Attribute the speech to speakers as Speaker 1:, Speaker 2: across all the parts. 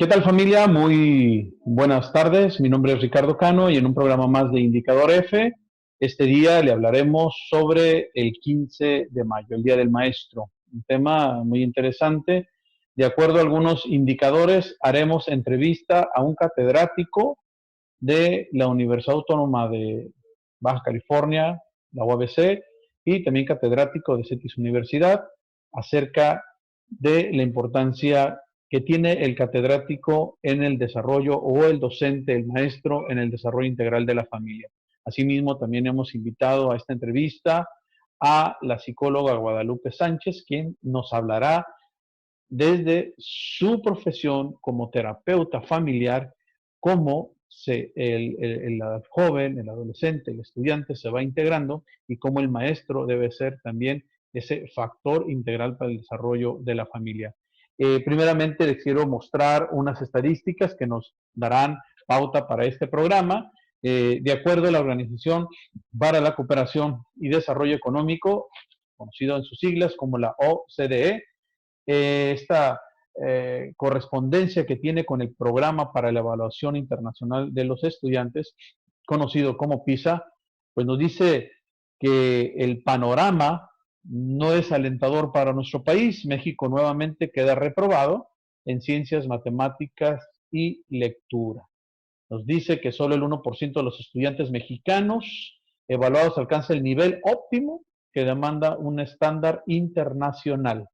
Speaker 1: ¿Qué tal, familia? Muy buenas tardes. Mi nombre es Ricardo Cano y en un programa más de Indicador F, este día le hablaremos sobre el 15 de mayo, el Día del Maestro. Un tema muy interesante. De acuerdo a algunos indicadores, haremos entrevista a un catedrático de la Universidad Autónoma de Baja California, la UABC, y también catedrático de CETIS Universidad, acerca de la importancia que tiene el catedrático en el desarrollo o el docente, el maestro en el desarrollo integral de la familia. Asimismo, también hemos invitado a esta entrevista a la psicóloga Guadalupe Sánchez, quien nos hablará desde su profesión como terapeuta familiar, cómo el joven, el adolescente, el estudiante se va integrando y cómo el maestro debe ser también ese factor integral para el desarrollo de la familia. Primeramente les quiero mostrar unas estadísticas que nos darán pauta para este programa. De acuerdo a la Organización para la Cooperación y Desarrollo Económico, conocido en sus siglas como la OCDE, esta correspondencia que tiene con el Programa para la Evaluación Internacional de los Estudiantes, conocido como PISA, pues nos dice que el panorama no es alentador para nuestro país. México nuevamente queda reprobado en ciencias, matemáticas y lectura. Nos dice que solo el 1% de los estudiantes mexicanos evaluados alcanza el nivel óptimo que demanda un estándar internacional.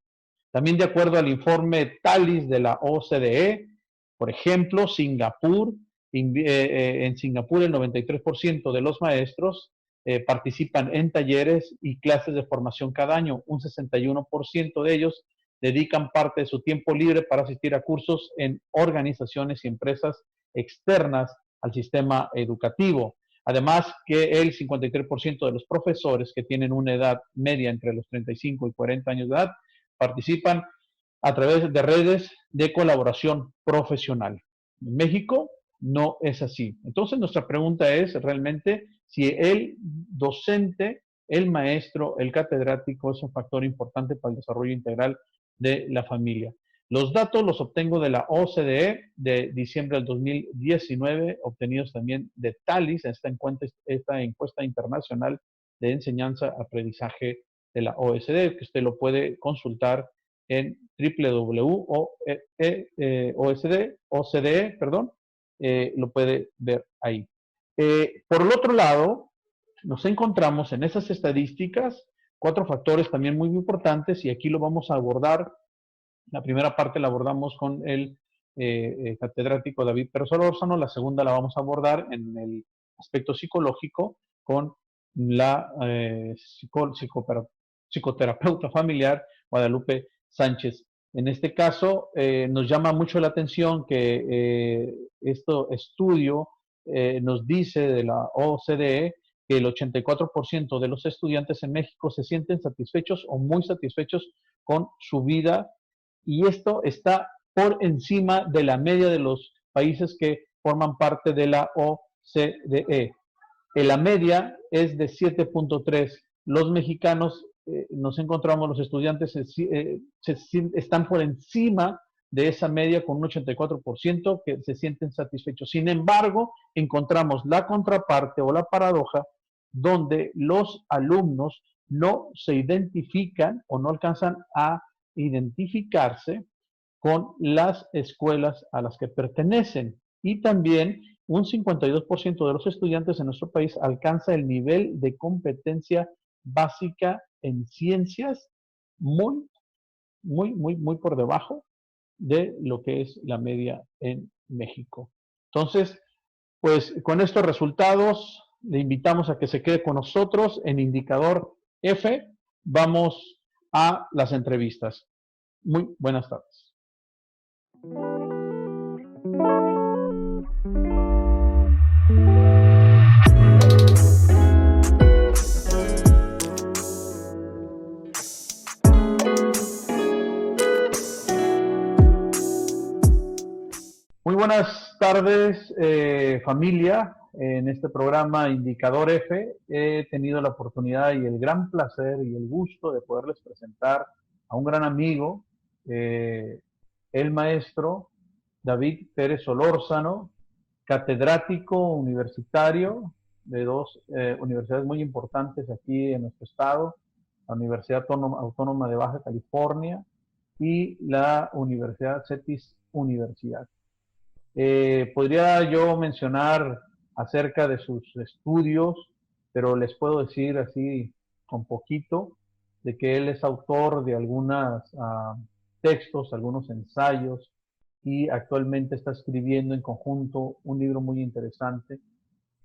Speaker 1: También de acuerdo al informe TALIS de la OCDE, por ejemplo, en Singapur el 93% de los maestros participan en talleres y clases de formación cada año. Un 61% de ellos dedican parte de su tiempo libre para asistir a cursos en organizaciones y empresas externas al sistema educativo. Además que el 53% de los profesores que tienen una edad media entre los 35 y 40 años de edad participan a través de redes de colaboración profesional. En México no es así. Entonces nuestra pregunta es realmente si el docente, el maestro, el catedrático es un factor importante para el desarrollo integral de la familia. Los datos los obtengo de la OCDE de diciembre del 2019, obtenidos también de TALIS, esta encuesta internacional de enseñanza-aprendizaje de la OSD, que usted lo puede consultar en www.ocde, lo puede ver ahí. Por el otro lado, nos encontramos en esas estadísticas 4 factores también muy importantes y aquí lo vamos a abordar. La primera parte la abordamos con el catedrático David Pérez Solórzano, la segunda la vamos a abordar en el aspecto psicológico con la psicoterapeuta familiar Guadalupe Sánchez. En este caso, nos llama mucho la atención que este estudio nos dice de la OCDE que el 84% de los estudiantes en México se sienten satisfechos o muy satisfechos con su vida, y esto está por encima de la media de los países que forman parte de la OCDE. La media es de 7.3. Los mexicanos, nos encontramos, los estudiantes están por encima de esa media con un 84% que se sienten satisfechos. Sin embargo, encontramos la contraparte o la paradoja donde los alumnos no se identifican o no alcanzan a identificarse con las escuelas a las que pertenecen. Y también un 52% de los estudiantes en nuestro país alcanza el nivel de competencia básica en ciencias muy, muy por debajo de lo que es la media en México. Entonces, pues con estos resultados, le invitamos a que se quede con nosotros en Indicador F. Vamos a las entrevistas. Muy buenas tardes. Muy buenas tardes, familia. En este programa Indicador F he tenido la oportunidad y el gran placer y el gusto de poderles presentar a un gran amigo, el maestro David Pérez Solórzano, catedrático universitario de dos universidades muy importantes aquí en nuestro estado, la Universidad Autónoma de Baja California y la Universidad CETIS Universidad. Podría yo mencionar acerca de sus estudios, pero les puedo decir así con poquito, de que él es autor de algunos textos, algunos ensayos, y actualmente está escribiendo en conjunto un libro muy interesante.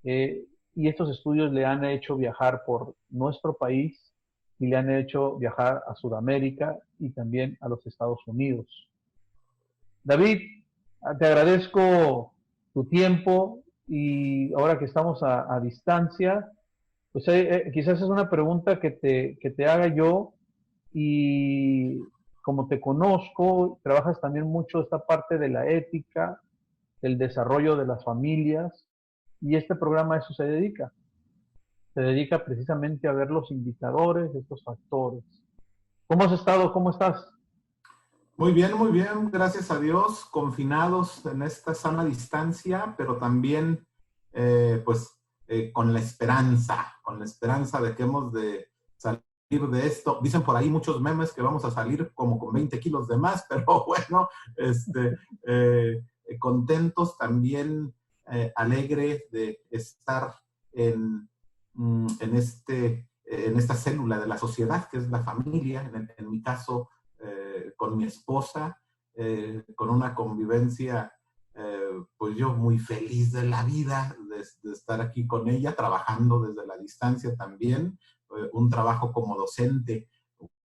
Speaker 1: Y estos estudios le han hecho viajar por nuestro país y le han hecho viajar a Sudamérica y también a los Estados Unidos. David, te agradezco tu tiempo y ahora que estamos a distancia, pues quizás es una pregunta que te haga yo y como te conozco, trabajas también mucho esta parte de la ética, del desarrollo de las familias y este programa a eso se dedica. Se dedica precisamente a ver los indicadores de estos factores. ¿Cómo has estado? ¿Cómo estás?
Speaker 2: Muy bien, gracias a Dios, confinados en esta sana distancia, pero también, con la esperanza de que hemos de salir de esto. Dicen por ahí muchos memes que vamos a salir como con 20 kilos de más, pero bueno, contentos también, alegre de estar en esta célula de la sociedad, que es la familia, en mi caso, con mi esposa, con una convivencia, pues yo muy feliz de la vida, de estar aquí con ella, trabajando desde la distancia también, un trabajo como docente,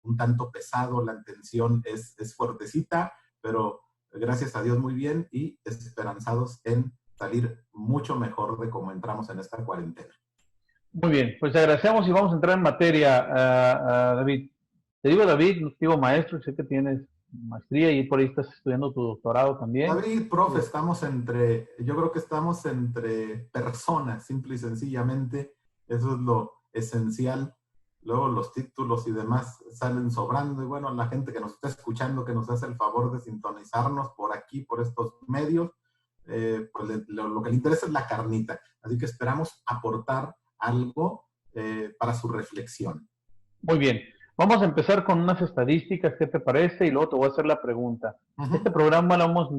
Speaker 2: un tanto pesado, la atención es fuertecita, pero gracias a Dios muy bien y esperanzados en salir mucho mejor de cómo entramos en esta cuarentena.
Speaker 1: Muy bien, pues te agradecemos y vamos a entrar en materia, David. Te digo David, no te digo maestro, sé que tienes maestría y por ahí estás estudiando tu doctorado también.
Speaker 2: David, profe, yo creo que estamos entre personas, simple y sencillamente, eso es lo esencial. Luego los títulos y demás salen sobrando y bueno, la gente que nos está escuchando, que nos hace el favor de sintonizarnos por aquí, por estos medios, pues lo que le interesa es la carnita. Así que esperamos aportar algo para su reflexión.
Speaker 1: Muy bien, vamos a empezar con unas estadísticas, ¿qué te parece? Y luego te voy a hacer la pregunta. Este programa lo hemos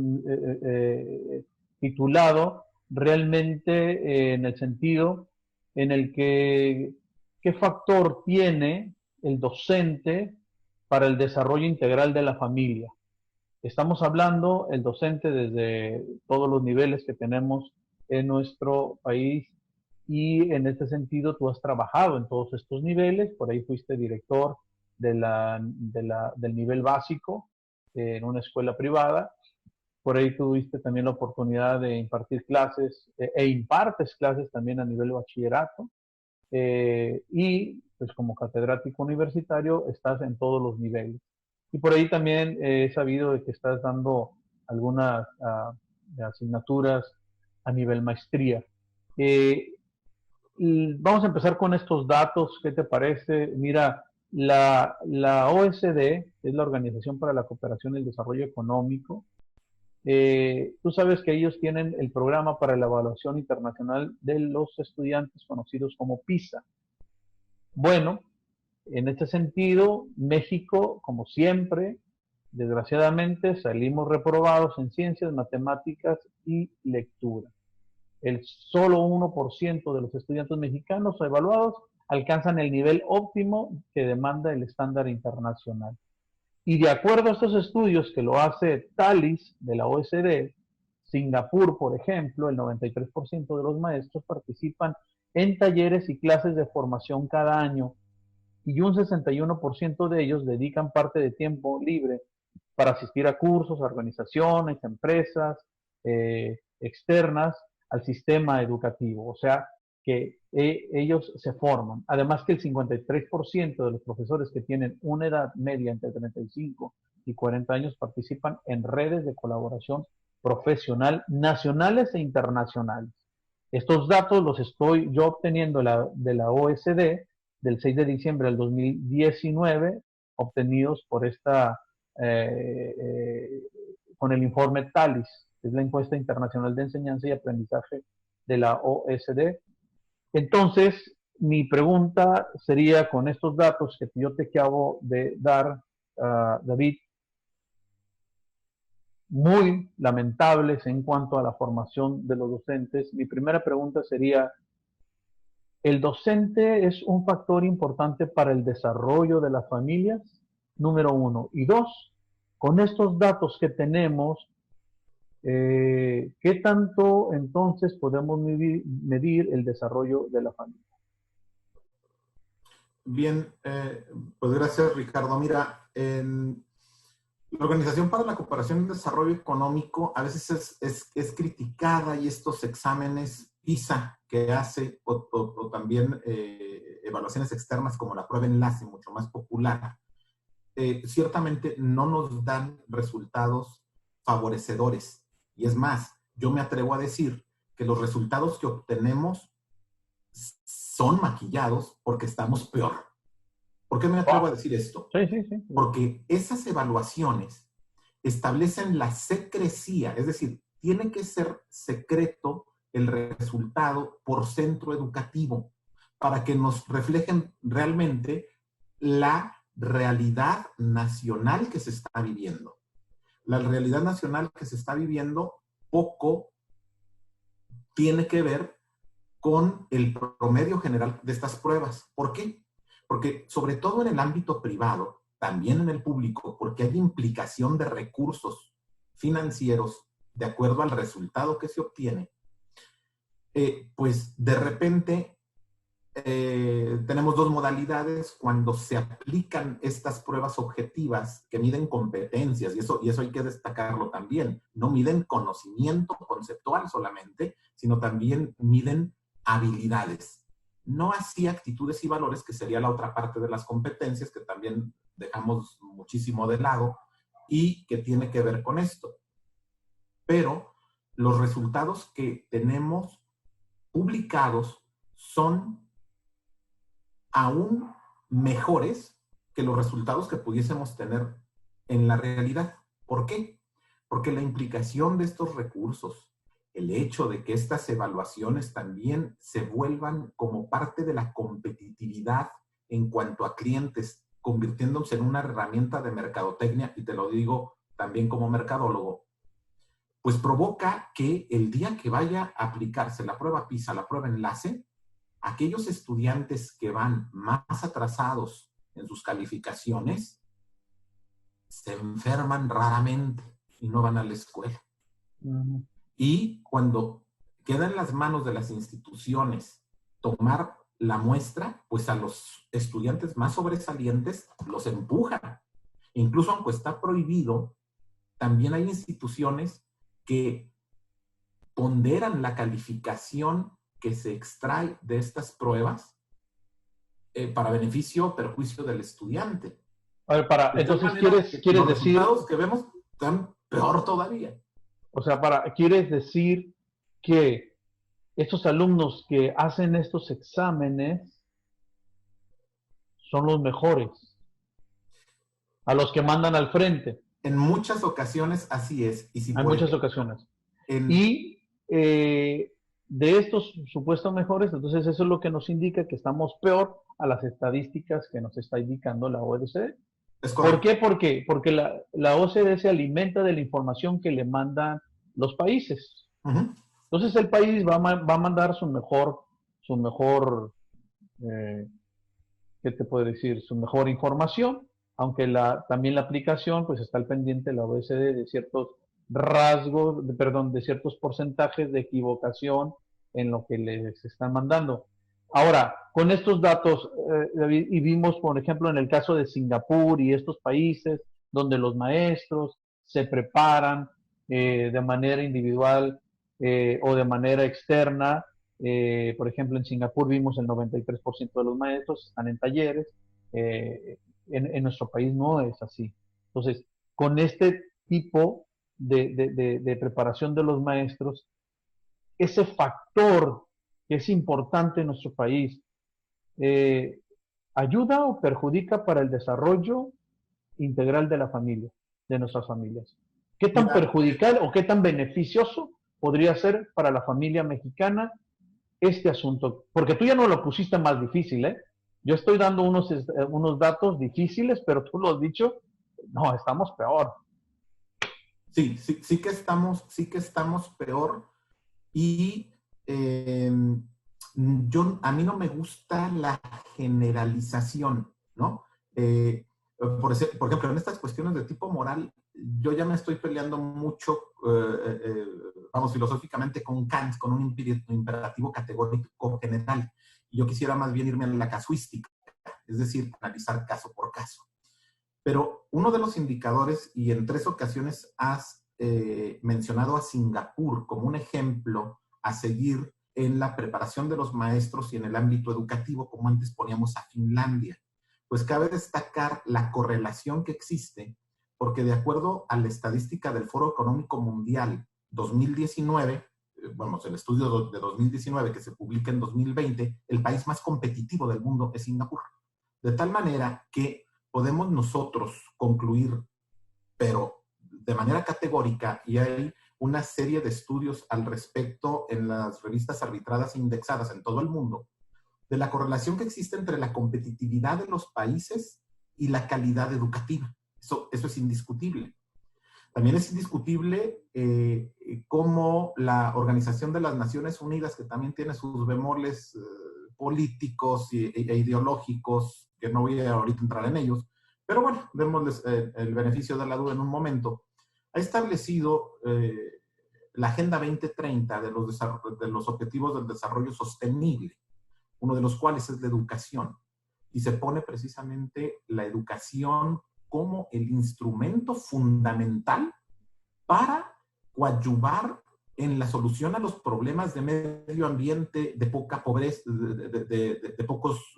Speaker 1: titulado realmente en el sentido en el que qué factor tiene el docente para el desarrollo integral de la familia. Estamos hablando el docente desde todos los niveles que tenemos en nuestro país y en este sentido tú has trabajado en todos estos niveles, por ahí fuiste director del nivel básico en una escuela privada, por ahí tuviste también la oportunidad de impartir clases e impartes clases también a nivel bachillerato y pues como catedrático universitario estás en todos los niveles. Y por ahí también he sabido de que estás dando algunas asignaturas a nivel maestría. Eh, Vamos a empezar con estos datos, ¿qué te parece? Mira, la OSD, es la Organización para la Cooperación y el Desarrollo Económico, tú sabes que ellos tienen el programa para la evaluación internacional de los estudiantes conocidos como PISA. Bueno, en este sentido, México, como siempre, desgraciadamente, salimos reprobados en ciencias, matemáticas y lectura. El solo 1% de los estudiantes mexicanos evaluados alcanzan el nivel óptimo que demanda el estándar internacional. Y de acuerdo a estos estudios que lo hace TALIS de la OSD, Singapur, por ejemplo, el 93% de los maestros participan en talleres y clases de formación cada año y un 61% de ellos dedican parte de tiempo libre para asistir a cursos, a organizaciones, empresas externas al sistema educativo. O sea, que ellos se forman. Además que el 53% de los profesores que tienen una edad media entre 35 y 40 años participan en redes de colaboración profesional nacionales e internacionales. Estos datos los estoy yo obteniendo de la OSD del 6 de diciembre del 2019, obtenidos por con el informe TALIS. es la encuesta internacional de enseñanza y aprendizaje de la OSD. Entonces, mi pregunta sería, con estos datos que yo te acabo de dar, David, muy lamentables en cuanto a la formación de los docentes, mi primera pregunta sería, ¿el docente es un factor importante para el desarrollo de las familias? Número uno. Y dos, con estos datos que tenemos, ¿qué tanto entonces podemos medir el desarrollo de la familia?
Speaker 2: Bien, pues gracias, Ricardo. Mira, en la Organización para la Cooperación y el Desarrollo Económico a veces es criticada, y estos exámenes PISA que hace, o también evaluaciones externas como la prueba enlace, mucho más popular, ciertamente no nos dan resultados favorecedores. Y es más, yo me atrevo a decir que los resultados que obtenemos son maquillados porque estamos peor. ¿Por qué me atrevo a decir esto?
Speaker 1: Sí, sí, sí.
Speaker 2: Porque esas evaluaciones establecen la secrecía, es decir, tiene que ser secreto el resultado por centro educativo para que nos reflejen realmente la realidad nacional que se está viviendo. La realidad nacional que se está viviendo poco tiene que ver con el promedio general de estas pruebas. ¿Por qué? Porque sobre todo en el ámbito privado, también en el público, porque hay implicación de recursos financieros de acuerdo al resultado que se obtiene, pues de repente tenemos dos modalidades cuando se aplican estas pruebas objetivas que miden competencias, y eso hay que destacarlo también. No miden conocimiento conceptual solamente, sino también miden habilidades. No así actitudes y valores, que sería la otra parte de las competencias, que también dejamos muchísimo de lado y que tiene que ver con esto. Pero los resultados que tenemos publicados son aún mejores que los resultados que pudiésemos tener en la realidad. ¿Por qué? Porque la implicación de estos recursos, el hecho de que estas evaluaciones también se vuelvan como parte de la competitividad en cuanto a clientes, convirtiéndose en una herramienta de mercadotecnia, y te lo digo también como mercadólogo, pues provoca que el día que vaya a aplicarse la prueba PISA, la prueba enlace, aquellos estudiantes que van más atrasados en sus calificaciones se enferman raramente y no van a la escuela. Uh-huh. Y cuando queda en las manos de las instituciones tomar la muestra, pues a los estudiantes más sobresalientes los empujan. Incluso aunque está prohibido, también hay instituciones que ponderan la calificación que se extrae de estas pruebas para beneficio o perjuicio del estudiante.
Speaker 1: A ver, entonces, ¿quieres decir?
Speaker 2: Los resultados que vemos están peor todavía.
Speaker 1: O sea, ¿quieres decir que estos alumnos que hacen estos exámenes son los mejores? A los que mandan al frente.
Speaker 2: En muchas ocasiones así es. Y si
Speaker 1: en muchas ocasiones. Y de estos supuestos mejores, entonces eso es lo que nos indica que estamos peor a las estadísticas que nos está indicando la OCDE. ¿Por qué? Porque la OCDE se alimenta de la información que le mandan los países. Uh-huh. Entonces el país va a mandar su mejor ¿qué te puedo decir? Su mejor información, aunque también la aplicación pues está al pendiente de la OCDE de ciertos rasgos, de ciertos porcentajes de equivocación en lo que les están mandando. Ahora, con estos datos, David, y vimos, por ejemplo, en el caso de Singapur y estos países donde los maestros se preparan de manera individual o de manera externa. Por ejemplo, en Singapur vimos el 93% de los maestros están en talleres. En nuestro país no es así. Entonces, con este tipo de preparación de los maestros, ese factor que es importante en nuestro país, ¿ayuda o perjudica para el desarrollo integral de la familia, de nuestras familias? ¿Qué tan
Speaker 2: Mira,
Speaker 1: perjudicial o qué tan beneficioso podría ser para la familia mexicana este asunto? Porque tú ya no lo pusiste más difícil, ¿eh? Yo estoy dando unos datos difíciles, pero tú lo has dicho, no, estamos peor.
Speaker 2: sí que estamos peor y eh, a mí no me gusta la generalización, ¿no? Por ejemplo, en estas cuestiones de tipo moral, yo ya me estoy peleando mucho, vamos, filosóficamente con Kant, con un imperativo categórico general. Y yo quisiera más bien irme a la casuística, es decir, analizar caso por caso. Pero uno de los indicadores, y en 3 ocasiones has mencionado a Singapur como un ejemplo a seguir en la preparación de los maestros y en el ámbito educativo, como antes poníamos a Finlandia. Pues cabe destacar la correlación que existe, porque de acuerdo a la estadística del Foro Económico Mundial 2019, bueno, el estudio de 2019 que se publica en 2020, el país más competitivo del mundo es Singapur. De tal manera que podemos nosotros concluir, pero de manera categórica, y hay una serie de estudios al respecto en las revistas arbitradas e indexadas en todo el mundo, de la correlación que existe entre la competitividad de los países y la calidad educativa. Eso es indiscutible. También es indiscutible cómo la Organización de las Naciones Unidas, que también tiene sus bemoles políticos e ideológicos, que no voy a ahorita entrar en ellos, pero bueno, démosles el beneficio de la duda en un momento, ha establecido la Agenda 2030 de los Objetivos del Desarrollo Sostenible, uno de los cuales es la educación, y se pone precisamente la educación como el instrumento fundamental para coadyuvar en la solución a los problemas de medio ambiente, de poca pobreza, de pocos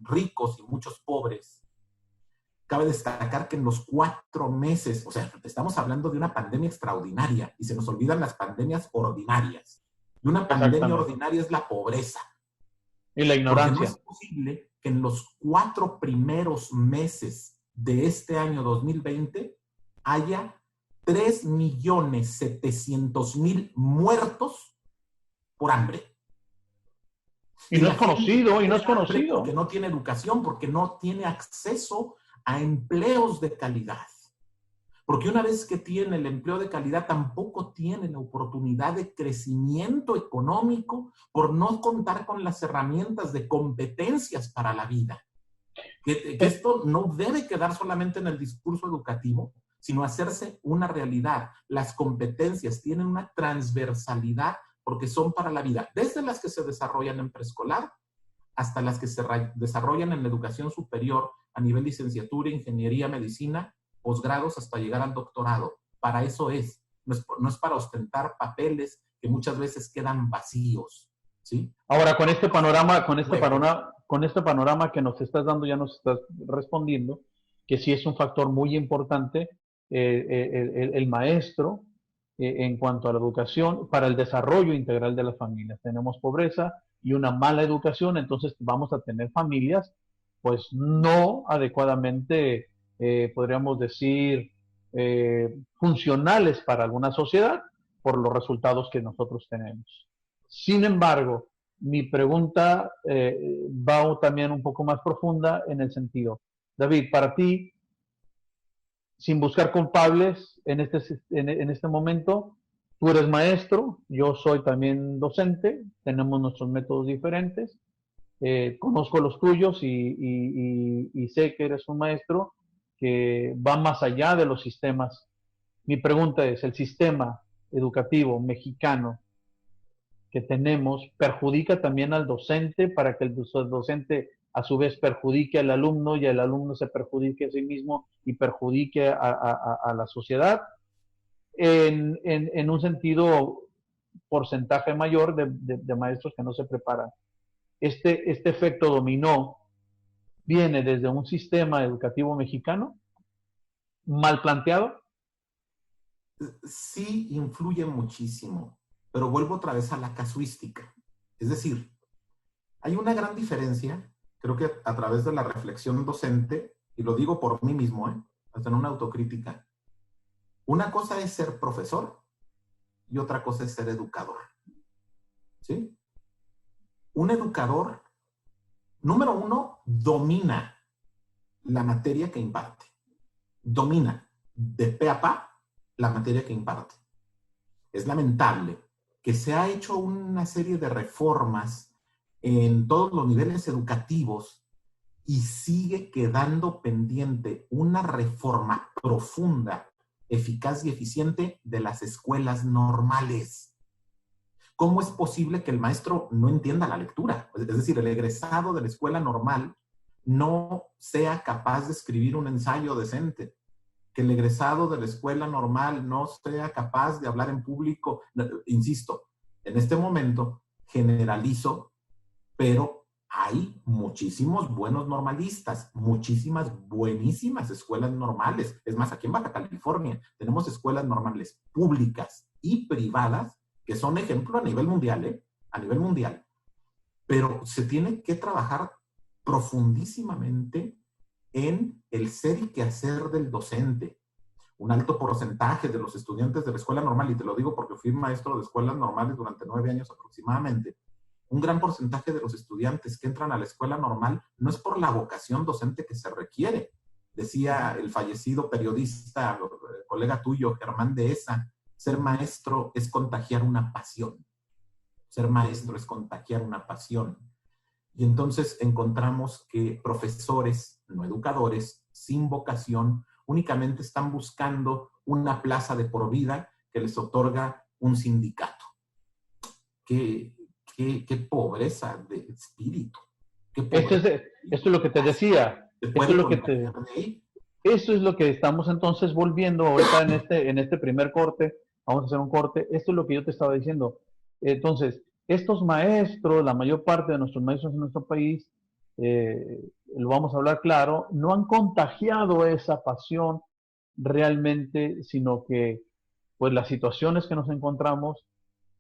Speaker 2: ricos y muchos pobres. Cabe destacar que en los 4 meses, o sea, estamos hablando de una pandemia extraordinaria y se nos olvidan las pandemias ordinarias. Y una pandemia
Speaker 1: Exactamente.
Speaker 2: ordinaria es la pobreza.
Speaker 1: Y la
Speaker 2: Porque no
Speaker 1: ignorancia.
Speaker 2: es posible que en los 4 primeros meses de este año 2020 haya 3.700.000 muertos por hambre.
Speaker 1: Y
Speaker 2: Y
Speaker 1: no
Speaker 2: la
Speaker 1: es
Speaker 2: gente
Speaker 1: conocido, y no es
Speaker 2: tiene hambre porque
Speaker 1: conocido.
Speaker 2: no tiene educación, porque no tiene acceso a empleos de calidad. Porque una vez que tiene el empleo de calidad, tampoco tiene la oportunidad de crecimiento económico por no contar con las herramientas de competencias para la vida. Que esto no debe quedar solamente en el discurso educativo, sino hacerse una realidad. Las competencias tienen una transversalidad porque son para la vida, desde las que se desarrollan en preescolar hasta las que se desarrollan en la educación superior a nivel licenciatura, ingeniería, medicina, posgrados hasta llegar al doctorado. Para eso es. No es para ostentar papeles que muchas veces quedan vacíos. ¿Sí?
Speaker 1: Ahora, con este panorama,
Speaker 2: Luego,
Speaker 1: con este panorama que nos estás dando, ya nos estás respondiendo, que sí es un factor muy importante el maestro en cuanto a la educación para el desarrollo integral de las familias. Tenemos pobreza y una mala educación, entonces vamos a tener familias pues no adecuadamente, podríamos decir, funcionales para alguna sociedad por los resultados que nosotros tenemos. Sin embargo, mi pregunta va también un poco más profunda en el sentido, David, para ti, sin buscar culpables en este momento, tú eres maestro, yo soy también docente, tenemos nuestros métodos diferentes, conozco los tuyos y sé que eres un maestro que va más allá de los sistemas. Mi pregunta es, ¿el sistema educativo mexicano que tenemos perjudica también al docente para que el docente a su vez perjudique al alumno y el alumno se perjudique a sí mismo y perjudique a la sociedad en un sentido porcentaje mayor de maestros que no se preparan? Este efecto dominó viene desde un sistema educativo mexicano mal planteado.
Speaker 2: sí influye muchísimo, pero vuelvo otra vez a la casuística. Es decir, hay una gran diferencia, creo que a través de la reflexión docente, y lo digo por mí mismo, hasta en una autocrítica, Una cosa es ser profesor y otra cosa es ser educador. ¿Sí? Un educador, número uno, domina la materia que imparte. Domina de pe a pa la materia que imparte. Es lamentable que se ha hecho una serie de reformas en todos los niveles educativos y sigue quedando pendiente una reforma profunda, eficaz y eficiente de las escuelas normales. ¿Cómo es posible que el maestro no entienda la lectura? Es decir, el egresado de la escuela normal no sea capaz de escribir un ensayo decente, que el egresado de la escuela normal no sea capaz de hablar en público. Insisto, en este momento generalizo, pero hay muchísimos buenos normalistas, muchísimas buenísimas escuelas normales. Es más, aquí en Baja California tenemos escuelas normales públicas y privadas que son ejemplo a nivel mundial, ¿eh? A nivel mundial. Pero se tiene que trabajar profundísimamente en el ser y quehacer del docente. Un alto porcentaje de los estudiantes de la escuela normal, y te lo digo porque fui maestro de escuelas normales durante 9 años aproximadamente, un gran porcentaje de los estudiantes que entran a la escuela normal no es por la vocación docente que se requiere. Decía el fallecido periodista, colega tuyo, Germán Dehesa, ser maestro es contagiar una pasión. Ser maestro es contagiar una pasión. Y entonces encontramos que profesores, no educadores, sin vocación, únicamente están buscando una plaza de por vida que les otorga un sindicato. Qué pobreza de espíritu. Qué pobreza
Speaker 1: Esto es lo que te decía. Esto es lo que estamos entonces volviendo ahorita en este primer corte. Vamos a hacer un corte. Esto es lo que yo te estaba diciendo. Entonces, estos maestros, la mayor parte de nuestros maestros en nuestro país, lo vamos a hablar claro, no han contagiado esa pasión realmente, sino que pues las situaciones que nos encontramos,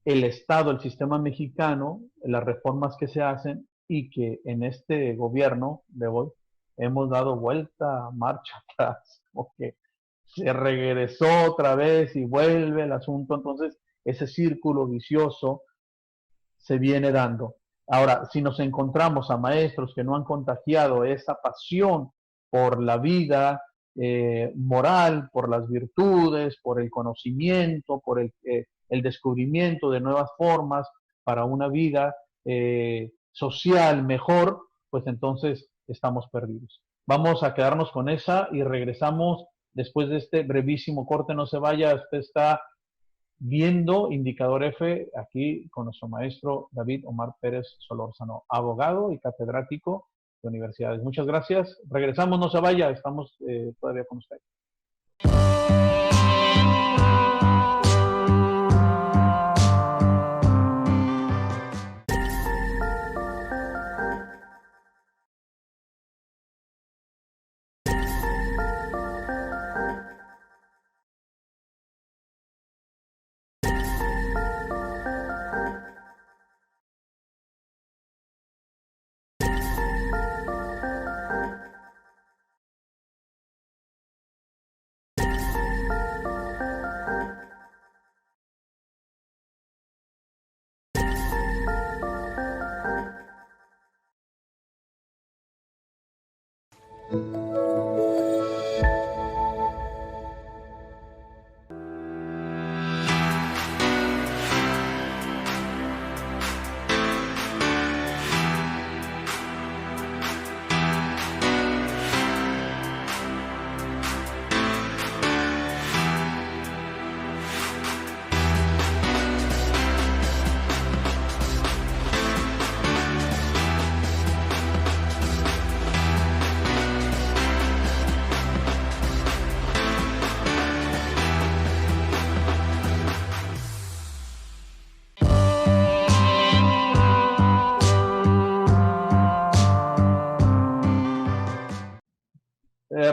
Speaker 1: el Estado, el sistema mexicano, las reformas que se hacen y que en este gobierno de hoy hemos dado vuelta, marcha atrás, porque se regresó otra vez y vuelve el asunto, entonces ese círculo vicioso se viene dando. Ahora, si nos encontramos a maestros que no han contagiado esa pasión por la vida moral, por las virtudes, por el conocimiento, por el descubrimiento de nuevas formas para una vida social mejor, pues entonces estamos perdidos. Vamos a quedarnos con esa y regresamos después de este brevísimo corte. No se vaya, usted está viendo Indicador F aquí con nuestro maestro David Omar Pérez Solórzano, abogado y catedrático de universidades. Muchas gracias. Regresamos, no se vaya, estamos todavía con usted.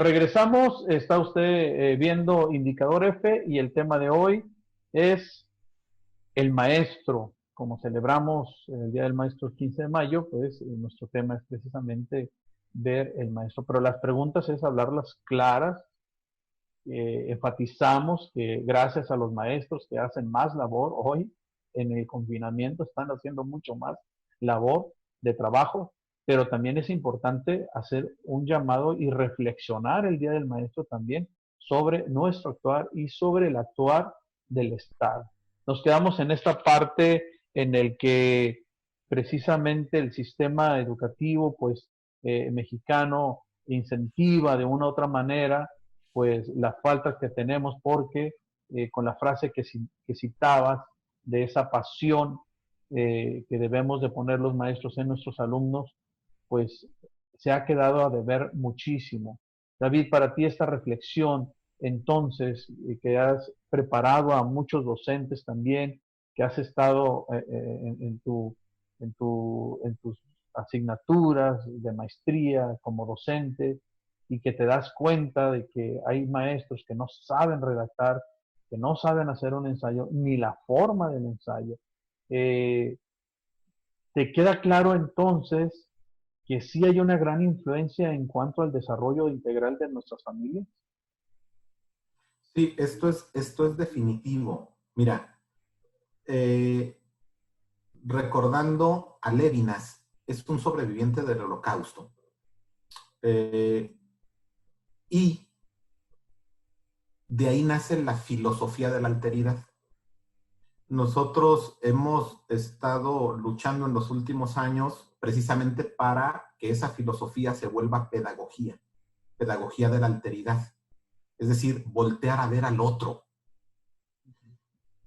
Speaker 1: Regresamos, está usted viendo Indicador F y el tema de hoy es el maestro. Como celebramos el Día del Maestro el 15 de mayo, pues nuestro tema es precisamente ver el maestro. Pero las preguntas es hablarlas claras, enfatizamos que gracias a los maestros que hacen más labor hoy en el confinamiento, están haciendo mucho más labor de trabajo, pero también es importante hacer un llamado y reflexionar el Día del Maestro también sobre nuestro actuar y sobre el actuar del Estado. Nos quedamos en esta parte en el que precisamente el sistema educativo pues mexicano incentiva de una u otra manera pues las faltas que tenemos porque con la frase que citabas de esa pasión que debemos de poner los maestros en nuestros alumnos, pues se ha quedado a deber muchísimo. David, para ti esta reflexión, entonces, que has preparado a muchos docentes también, que has estado en tus asignaturas de maestría como docente y que te das cuenta de que hay maestros que no saben redactar, que no saben hacer un ensayo, ni la forma del ensayo. Eh, ¿Te queda claro entonces que sí hay una gran influencia en cuanto al desarrollo integral de nuestras familias?
Speaker 2: Sí, esto es definitivo. Mira, eh, recordando a Lévinas, es un sobreviviente del Holocausto. Eh, y de ahí nace la filosofía de la alteridad. Nosotros hemos estado luchando en los últimos años precisamente para que esa filosofía se vuelva pedagogía, pedagogía de la alteridad. Es decir, voltear a ver al otro.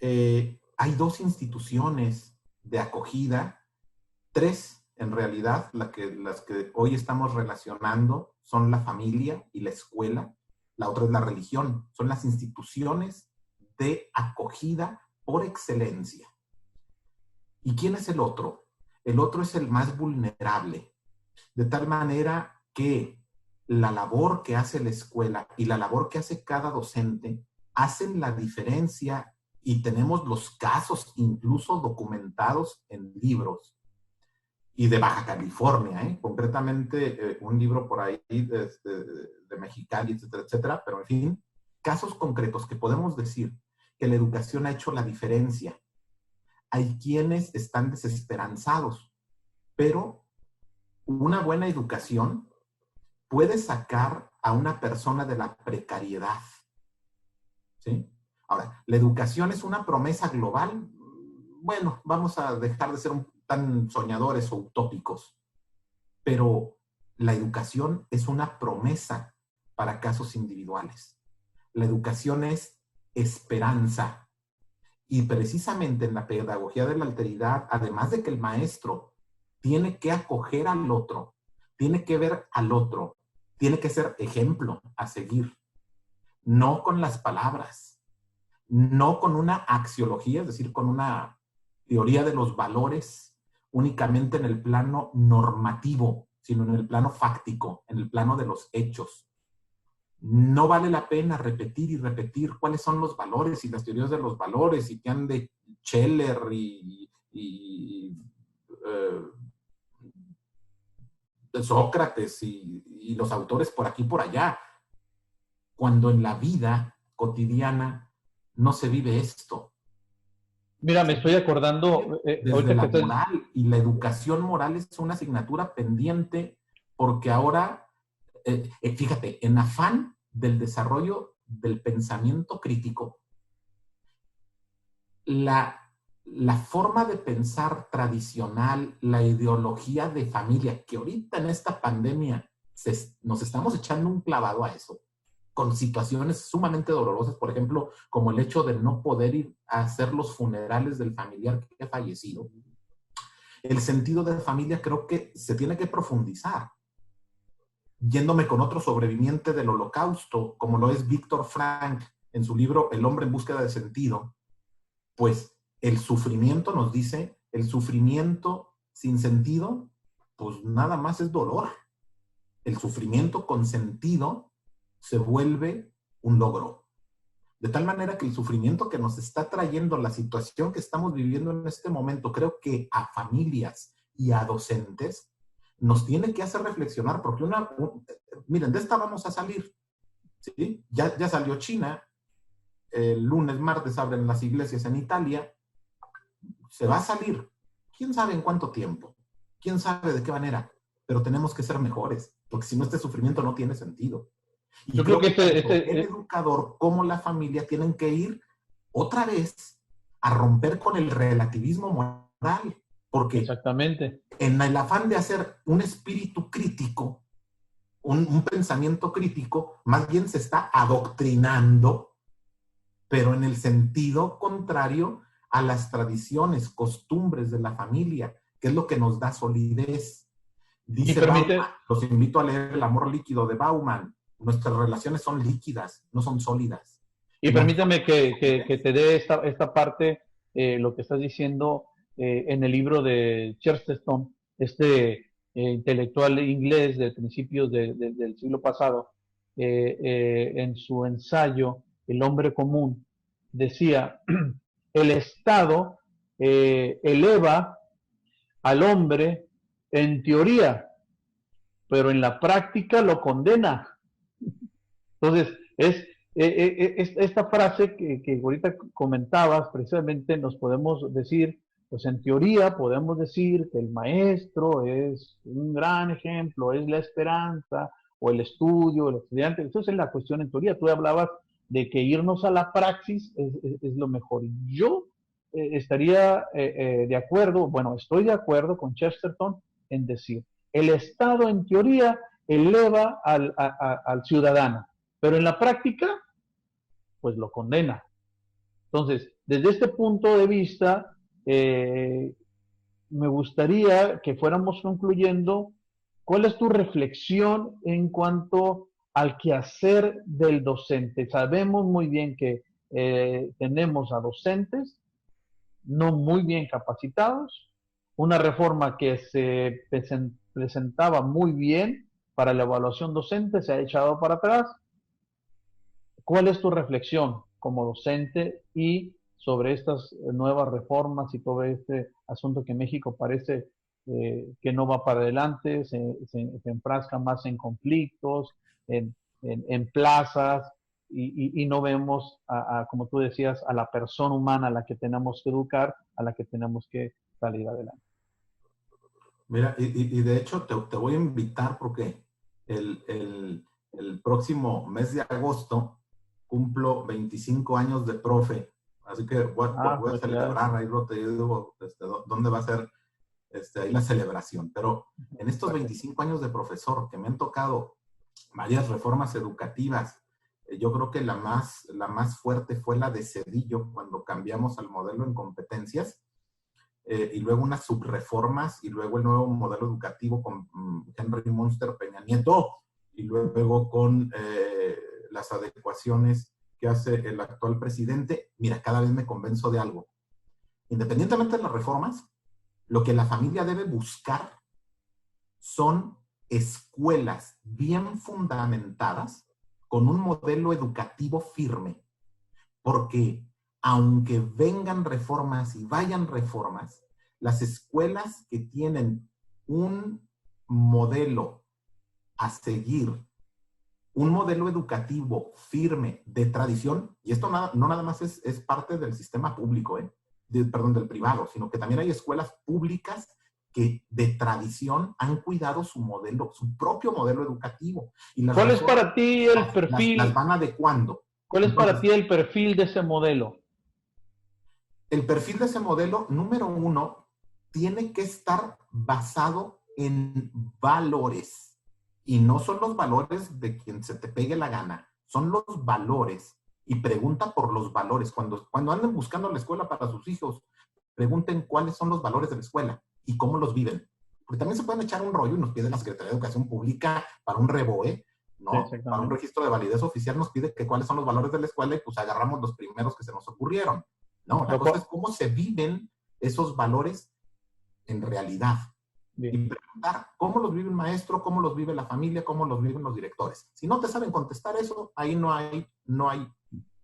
Speaker 2: Hay dos instituciones de acogida, tres en realidad, las que hoy estamos relacionando son la familia y la escuela, la otra es la religión, son las instituciones de acogida por excelencia. ¿Y quién es el otro? El otro es el más vulnerable, de tal manera que la labor que hace la escuela y la labor que hace cada docente hacen la diferencia y tenemos los casos incluso documentados en libros y de Baja California, concretamente un libro por ahí de Mexicali, etcétera, etcétera, pero en fin, casos concretos que podemos decir que la educación ha hecho la diferencia. Hay quienes están desesperanzados, pero una buena educación puede sacar a una persona de la precariedad. ¿Sí? Ahora, ¿la educación es una promesa global? Bueno, vamos a dejar de ser tan soñadores o utópicos, pero la educación es una promesa para casos individuales. La educación es esperanza. Y precisamente en la pedagogía de la alteridad, además de que el maestro tiene que acoger al otro, tiene que ver al otro, tiene que ser ejemplo a seguir, no con las palabras, no con una axiología, es decir, con una teoría de los valores únicamente en el plano normativo, sino en el plano fáctico, en el plano de los hechos. No vale la pena repetir y repetir cuáles son los valores y las teorías de los valores y que han de Scheller de Sócrates y los autores por aquí y por allá, cuando en la vida cotidiana no se vive esto.
Speaker 1: Mira, me estoy acordando,
Speaker 2: Desde la moral, y la educación moral es una asignatura pendiente porque ahora, fíjate, en afán del desarrollo del pensamiento crítico, la forma de pensar tradicional, la ideología de familia, que ahorita en esta pandemia nos estamos echando un clavado a eso, con situaciones sumamente dolorosas, por ejemplo, como el hecho de no poder ir a hacer los funerales del familiar que ha fallecido. El sentido de familia creo que se tiene que profundizar. Yéndome con otro sobreviviente del Holocausto, como lo es Víctor Frank, en su libro El hombre en búsqueda de sentido, pues el sufrimiento nos dice, el sufrimiento sin sentido, pues nada más es dolor. El sufrimiento con sentido se vuelve un logro. De tal manera que el sufrimiento que nos está trayendo la situación que estamos viviendo en este momento, creo que a familias y a docentes nos tiene que hacer reflexionar, porque miren, de esta vamos a salir. ¿sí? Ya salió China, el lunes, martes abren las iglesias en Italia, se va a salir, quién sabe en cuánto tiempo, quién sabe de qué manera, pero tenemos que ser mejores, porque si no este sufrimiento no tiene sentido. Y
Speaker 1: Yo creo
Speaker 2: creo
Speaker 1: que
Speaker 2: que tanto el educador como la familia tienen que ir otra vez a romper con el relativismo moral, porque
Speaker 1: exactamente.
Speaker 2: en el afán de hacer un espíritu crítico, un pensamiento crítico, más bien se está adoctrinando, pero en el sentido contrario a las tradiciones, costumbres de la familia, que es lo que nos da solidez.
Speaker 1: Y
Speaker 2: Dice Bauman,
Speaker 1: permite,
Speaker 2: los invito a leer El amor líquido de Bauman. Nuestras relaciones son líquidas, no son sólidas.
Speaker 1: y
Speaker 2: Y la
Speaker 1: permíteme que te dé esta parte, lo que estás diciendo en el libro de Chesterton, intelectual inglés de principios del siglo pasado, en su ensayo El hombre común, decía, el Estado eleva al hombre en teoría, pero en la práctica lo condena. Entonces, es esta frase que ahorita comentabas, precisamente nos podemos decir, pues en teoría podemos decir que el maestro es un gran ejemplo, es la esperanza, o el estudio, el estudiante. Eso es la cuestión en teoría. Tú hablabas de que irnos a la praxis es lo mejor. Yo estaría de acuerdo, bueno, estoy de acuerdo con Chesterton en decir, el Estado en teoría eleva al ciudadano, pero en la práctica, pues lo condena. Entonces, desde este punto de vista, me gustaría que fuéramos concluyendo cuál es tu reflexión en cuanto al quehacer del docente. Sabemos muy bien que tenemos a docentes no muy bien capacitados, una reforma que se presentaba muy bien para la evaluación docente se ha echado para atrás. ¿Cuál es tu reflexión como docente y sobre estas nuevas reformas y todo este asunto que México parece que no va para adelante, se enfrasca más en conflictos, en plazas y no vemos, como tú decías, a la persona humana a la que tenemos que educar, a la que tenemos que salir adelante?
Speaker 2: Mira, y de hecho te voy a invitar porque el próximo mes de agosto cumplo 25 años de profe, así que voy a
Speaker 1: Felicidades.
Speaker 2: celebrar, ahí te digo dónde va a ser ahí la celebración, pero en estos
Speaker 1: Gracias.
Speaker 2: 25 años de profesor que me han tocado varias reformas educativas, yo creo que la más fuerte fue la de Cedillo, cuando cambiamos al modelo en competencias, y luego unas subreformas, y luego el nuevo modelo educativo con Henry Munster Peña Nieto, y luego con las adecuaciones que hace el actual presidente. Mira, cada vez me convenzo de algo. Independientemente de las reformas, lo que la familia debe buscar son escuelas bien fundamentadas con un modelo educativo firme, porque aunque vengan reformas y vayan reformas, las escuelas que tienen un modelo a seguir, un modelo educativo firme de tradición, y esto no nada más es parte del sistema público, perdón, del privado, sino que también hay escuelas públicas que de tradición han cuidado su modelo, su propio modelo educativo, y las
Speaker 1: ¿Cuál es
Speaker 2: reformas
Speaker 1: para ti el
Speaker 2: las
Speaker 1: perfil?
Speaker 2: van adecuando.
Speaker 1: ¿Cuál es para
Speaker 2: Entonces,
Speaker 1: ti el perfil de ese modelo?
Speaker 2: el perfil de ese modelo, número uno, tiene que estar basado en valores. Y no son los valores de quien se te pegue la gana, son los valores. Y pregunta por los valores. Cuando anden buscando la escuela para sus hijos, pregunten cuáles son los valores de la escuela y cómo los viven. Porque también se pueden echar un rollo y nos pide la Secretaría de Educación Pública para un REBOE,
Speaker 1: Sí,
Speaker 2: ¿no? Para un
Speaker 1: exactamente.
Speaker 2: registro de validez oficial nos pide que cuáles son los valores de la escuela y pues agarramos los primeros que se nos ocurrieron. No, la cosa es cómo se viven esos valores en realidad.
Speaker 1: Bien.
Speaker 2: Y preguntar cómo los vive el maestro, cómo los vive la familia, cómo los viven los directores. Si no te saben contestar eso, ahí no hay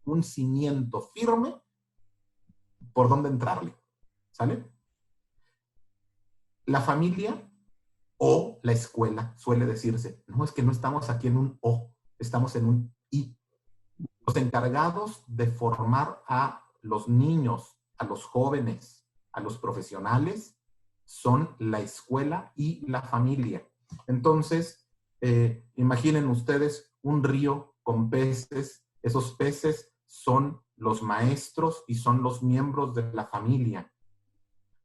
Speaker 2: un cimiento firme por dónde entrarle. ¿Sale? La familia o la escuela suele decirse, no, es que no estamos aquí en un O, estamos en un Y los encargados de formar a los niños, a los jóvenes, a los profesionales, son la escuela y la familia. Entonces, imaginen ustedes un río con peces. Esos peces son los maestros y son los miembros de la familia.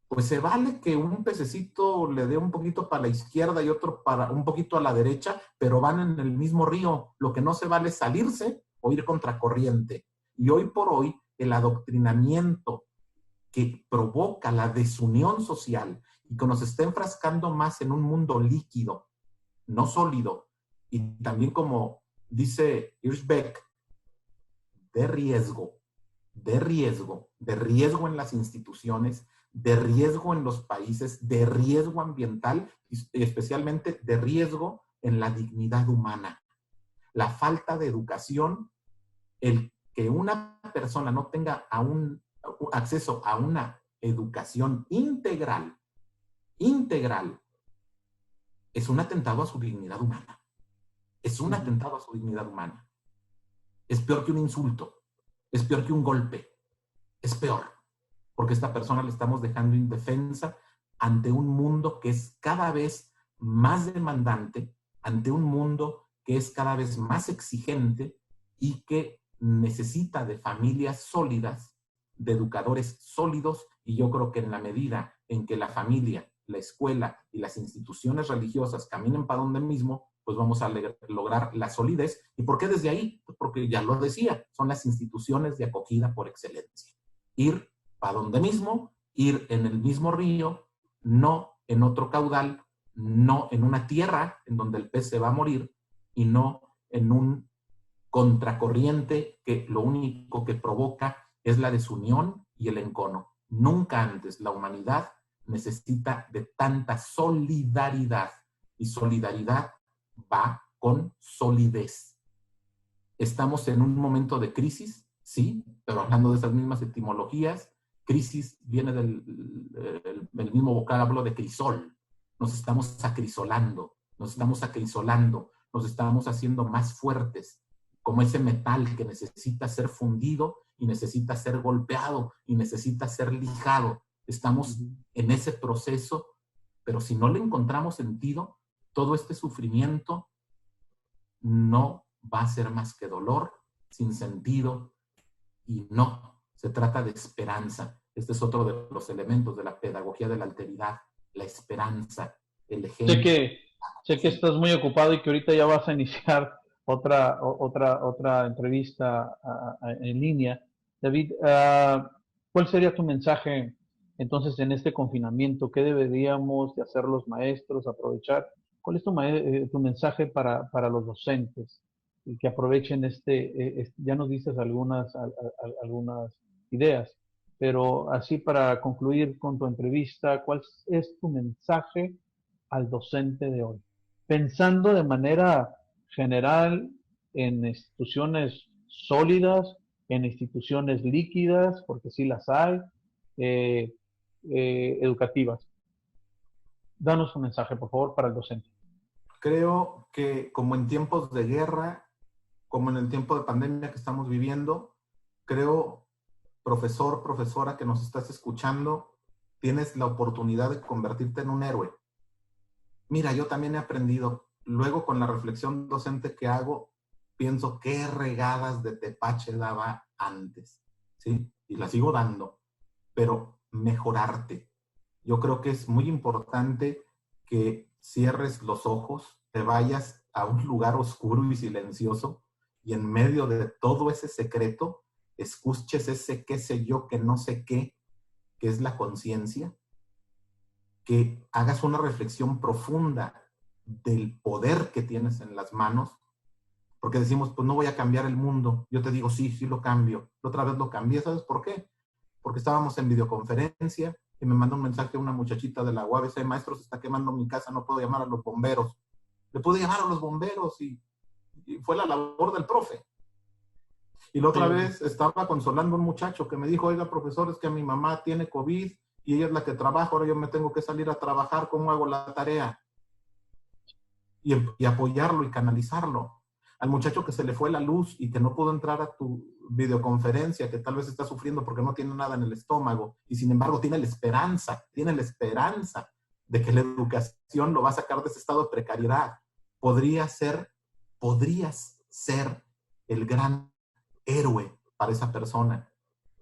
Speaker 2: Pues se vale que un pececito le dé un poquito para la izquierda y otro para un poquito a la derecha, pero van en el mismo río. Lo que no se vale es salirse o ir contracorriente. Y hoy por hoy, el adoctrinamiento que provoca la desunión social y que nos está enfrascando más en un mundo líquido, no sólido, y también, como dice Hirschbeck, de riesgo, de riesgo, de riesgo en las instituciones, de riesgo en los países, de riesgo ambiental y especialmente de riesgo en la dignidad humana. La falta de educación, el que una persona no tenga acceso a una educación integral, es un atentado a su dignidad humana. Es un atentado a su dignidad humana. Es peor que un insulto, es peor que un golpe, es peor, porque a esta persona le estamos dejando indefensa ante un mundo que es cada vez más demandante, ante un mundo que es cada vez más exigente y que necesita de familias sólidas, de educadores sólidos, y yo creo que en la medida en que la familia, la escuela y las instituciones religiosas caminen para donde mismo, pues vamos a lograr la solidez. ¿Y por qué desde ahí? Pues porque ya lo decía, son las instituciones de acogida por excelencia. Ir para donde mismo, ir en el mismo río, no en otro caudal, no en una tierra en donde el pez se va a morir y no en un contracorriente que lo único que provoca es la desunión y el encono. Nunca antes la humanidad necesita de tanta solidaridad, y solidaridad va con solidez. Estamos en un momento de crisis, sí, pero hablando de esas mismas etimologías, crisis viene del mismo vocablo de crisol. Nos estamos acrisolando, nos estamos haciendo más fuertes, como ese metal que necesita ser fundido y necesita ser golpeado y necesita ser lijado. Estamos en ese proceso, pero si no le encontramos sentido, todo este sufrimiento no va a ser más que dolor, sin sentido, y no, se trata de esperanza. Este es otro de los elementos de la pedagogía de la alteridad, la esperanza, el ejemplo.
Speaker 1: Sé que estás muy ocupado y que ahorita ya vas a iniciar otra entrevista en línea. David, ¿cuál sería tu mensaje entonces en este confinamiento? ¿Qué deberíamos de hacer los maestros, aprovechar? ¿Cuál es tu mensaje para los docentes? Y que aprovechen ya nos dices algunas ideas, pero así para concluir con tu entrevista, ¿cuál es tu mensaje al docente de hoy? Pensando de manera general en instituciones sólidas, en instituciones líquidas, porque sí las hay, eh, educativas. Danos un mensaje, por favor, para el docente.
Speaker 2: Creo que como en tiempos de guerra, como en el tiempo de pandemia que estamos viviendo, creo, profesor, profesora que nos estás escuchando, tienes la oportunidad de convertirte en un héroe. Mira, yo también he aprendido, luego con la reflexión docente que hago, pienso qué regadas de tepache daba antes, ¿sí? Y la sigo dando, pero mejorarte. Yo creo que es muy importante que cierres los ojos, te vayas a un lugar oscuro y silencioso y en medio de todo ese secreto, escuches ese qué sé yo, que no sé qué, que es la conciencia, que hagas una reflexión profunda del poder que tienes en las manos, porque decimos, pues no voy a cambiar el mundo. Yo te digo, sí, sí lo cambio. La otra vez lo cambié, ¿sabes por qué? Porque estábamos en videoconferencia y me mandó un mensaje una muchachita de la UABC: maestro, se está quemando mi casa, no puedo llamar a los bomberos. Le pude llamar a los bomberos y fue la labor del profe. Y la otra vez estaba consolando a un muchacho que me dijo, oiga, profesor, es que mi mamá tiene COVID y ella es la que trabaja, ahora yo me tengo que salir a trabajar, ¿cómo hago la tarea? Y apoyarlo y canalizarlo. al muchacho que se le fue la luz y que no pudo entrar a tu videoconferencia, que tal vez está sufriendo porque no tiene nada en el estómago, y sin embargo tiene la esperanza de que la educación lo va a sacar de ese estado de precariedad. Podrías ser el gran héroe para esa persona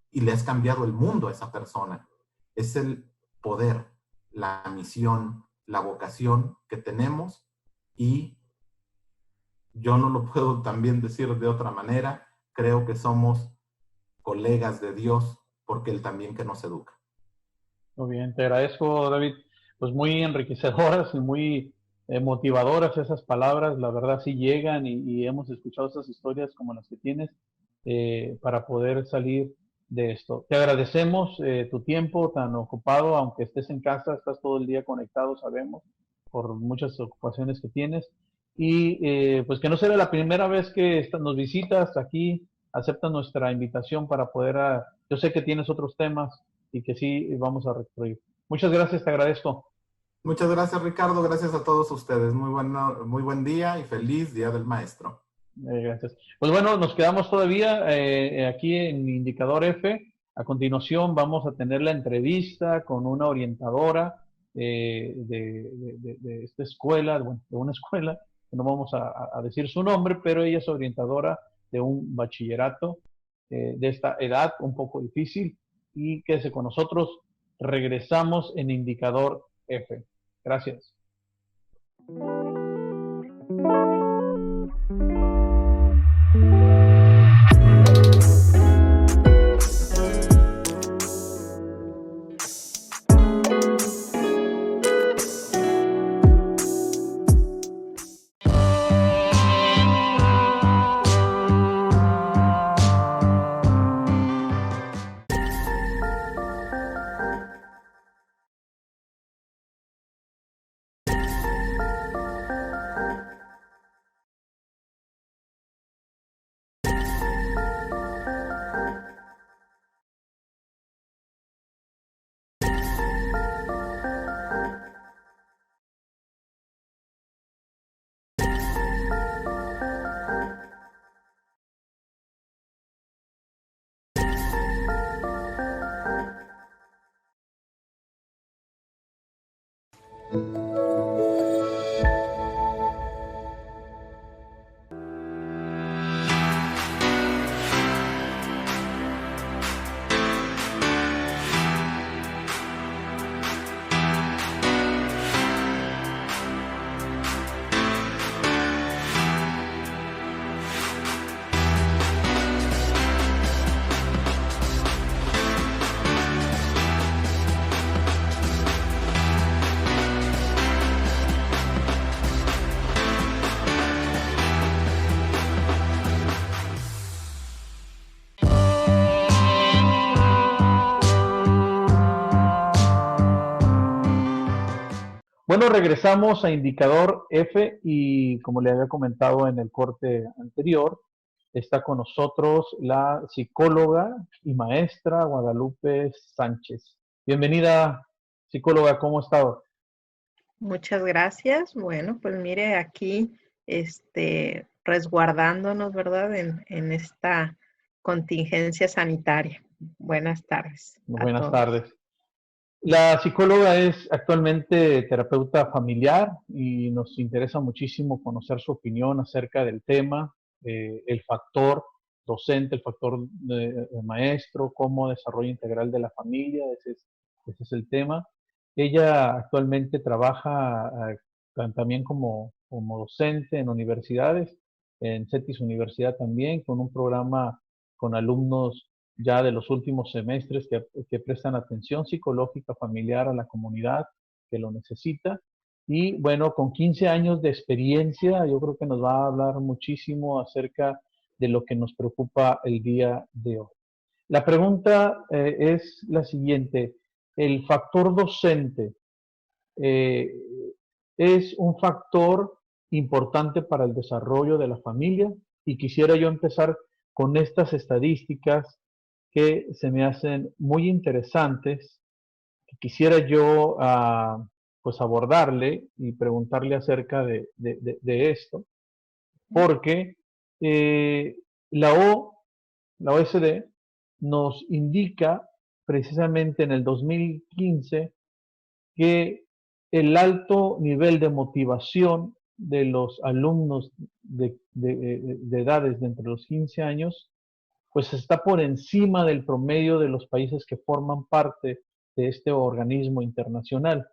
Speaker 2: y le has cambiado el mundo a esa persona. Es el poder, la misión, la vocación que tenemos, y yo no lo puedo también decir de otra manera. Creo que somos colegas de Dios porque Él también que nos educa.
Speaker 1: Muy bien, te agradezco, David. Pues muy enriquecedoras y muy motivadoras esas palabras. La verdad sí llegan y hemos escuchado esas historias como las que tienes para poder salir de esto. Te agradecemos tu tiempo tan ocupado, aunque estés en casa, estás todo el día conectado, sabemos, por muchas ocupaciones que tienes. Y pues que no será la primera vez que nos visitas aquí, aceptas nuestra invitación para poder, yo sé que tienes otros temas y que sí vamos a recurrir. Muchas gracias, te agradezco.
Speaker 2: Muchas gracias, Ricardo. Gracias a todos ustedes. Muy buen día y feliz Día del Maestro.
Speaker 1: Gracias. Pues bueno, nos quedamos todavía aquí en Indicador F. A continuación vamos a tener la entrevista con una orientadora de esta escuela, bueno, de una escuela, que no vamos a decir su nombre, pero ella es orientadora de un bachillerato de esta edad un poco difícil, y quédese con nosotros. Regresamos en Indicador F. Gracias. Bueno, regresamos a Indicador F y como le había comentado en el corte anterior, está con nosotros la psicóloga y maestra Guadalupe Sánchez. Bienvenida, psicóloga, ¿cómo ha estado?
Speaker 3: Muchas gracias. Bueno, pues mire aquí, resguardándonos, ¿verdad? En esta contingencia sanitaria. Buenas tardes a
Speaker 1: Buenas
Speaker 3: todos.
Speaker 1: tardes. La psicóloga es actualmente terapeuta familiar y nos interesa muchísimo conocer su opinión acerca del tema, el factor docente, el factor maestro, cómo desarrollo integral de la familia, ese es el tema. Ella actualmente trabaja también como docente en universidades, en CETIS Universidad también, con un programa con alumnos ya de los últimos semestres que prestan atención psicológica familiar a la comunidad que lo necesita. Y bueno, con 15 años de experiencia, yo creo que nos va a hablar muchísimo acerca de lo que nos preocupa el día de hoy. La pregunta es la siguiente: ¿el factor docente eh, es un factor importante para el desarrollo de la familia? Y quisiera yo empezar con estas estadísticas que se me hacen muy interesantes, que quisiera yo pues abordarle y preguntarle acerca de esto, porque eh, la OSD, nos indica precisamente en el 2015 que el alto nivel de motivación de los alumnos de edades de entre los 15 años, pues está por encima del promedio de los países que forman parte de este organismo internacional.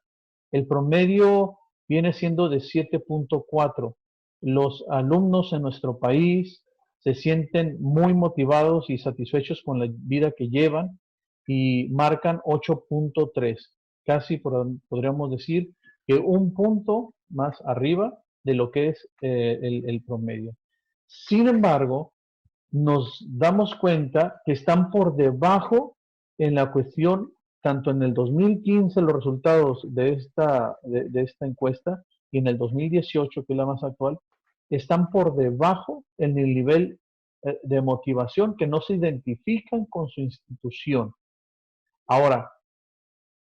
Speaker 1: El promedio viene siendo de 7.4. Los alumnos en nuestro país se sienten muy motivados y satisfechos con la vida que llevan y marcan 8.3. Casi podríamos decir que un punto más arriba de lo que es el promedio. Sin embargo, nos damos cuenta que están por debajo en la cuestión, tanto en el 2015 los resultados de esta encuesta y en el 2018, que es la más actual, están por debajo en el nivel de motivación, que no se identifican con su institución. Ahora,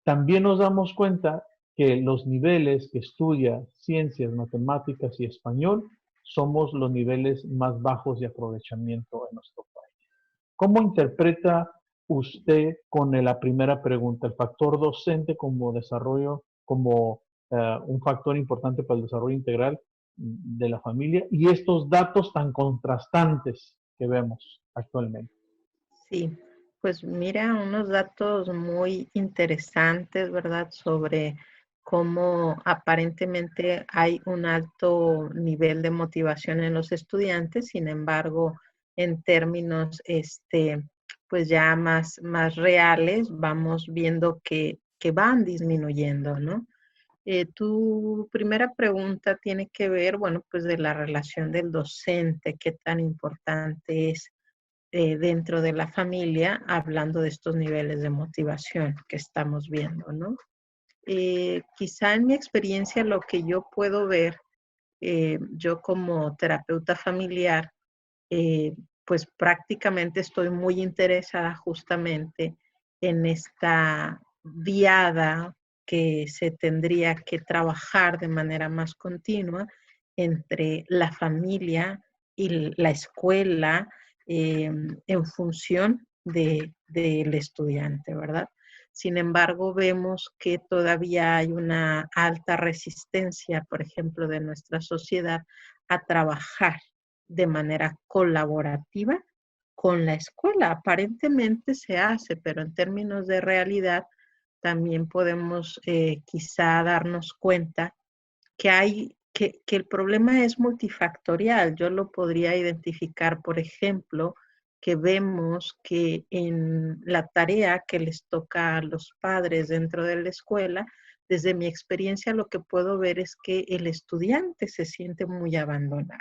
Speaker 1: también nos damos cuenta que los niveles que estudia ciencias, matemáticas y español somos los niveles más bajos de aprovechamiento en nuestro país. ¿Cómo interpreta usted con la primera pregunta el factor docente como desarrollo, como un factor importante para el desarrollo integral de la familia y estos datos tan contrastantes que vemos actualmente?
Speaker 3: Sí, pues mira, unos datos muy interesantes, ¿verdad? Sobre cómo aparentemente hay un alto nivel de motivación en los estudiantes, sin embargo, en términos, pues ya más reales, vamos viendo que van disminuyendo, ¿no? Tu primera pregunta tiene que ver, bueno, pues de la relación del docente, qué tan importante es dentro de la familia, hablando de estos niveles de motivación que estamos viendo, ¿no? Quizá en mi experiencia lo que yo puedo ver, yo como terapeuta familiar, pues prácticamente estoy muy interesada justamente en esta diada que se tendría que trabajar de manera más continua entre la familia y la escuela en función del estudiante, ¿verdad? Sin embargo, vemos que todavía hay una alta resistencia, por ejemplo, de nuestra sociedad a trabajar de manera colaborativa con la escuela. Aparentemente se hace, pero en términos de realidad también podemos quizá darnos cuenta que el problema es multifactorial. Yo lo podría identificar, por ejemplo, que vemos que en la tarea que les toca a los padres dentro de la escuela, desde mi experiencia lo que puedo ver es que el estudiante se siente muy abandonado.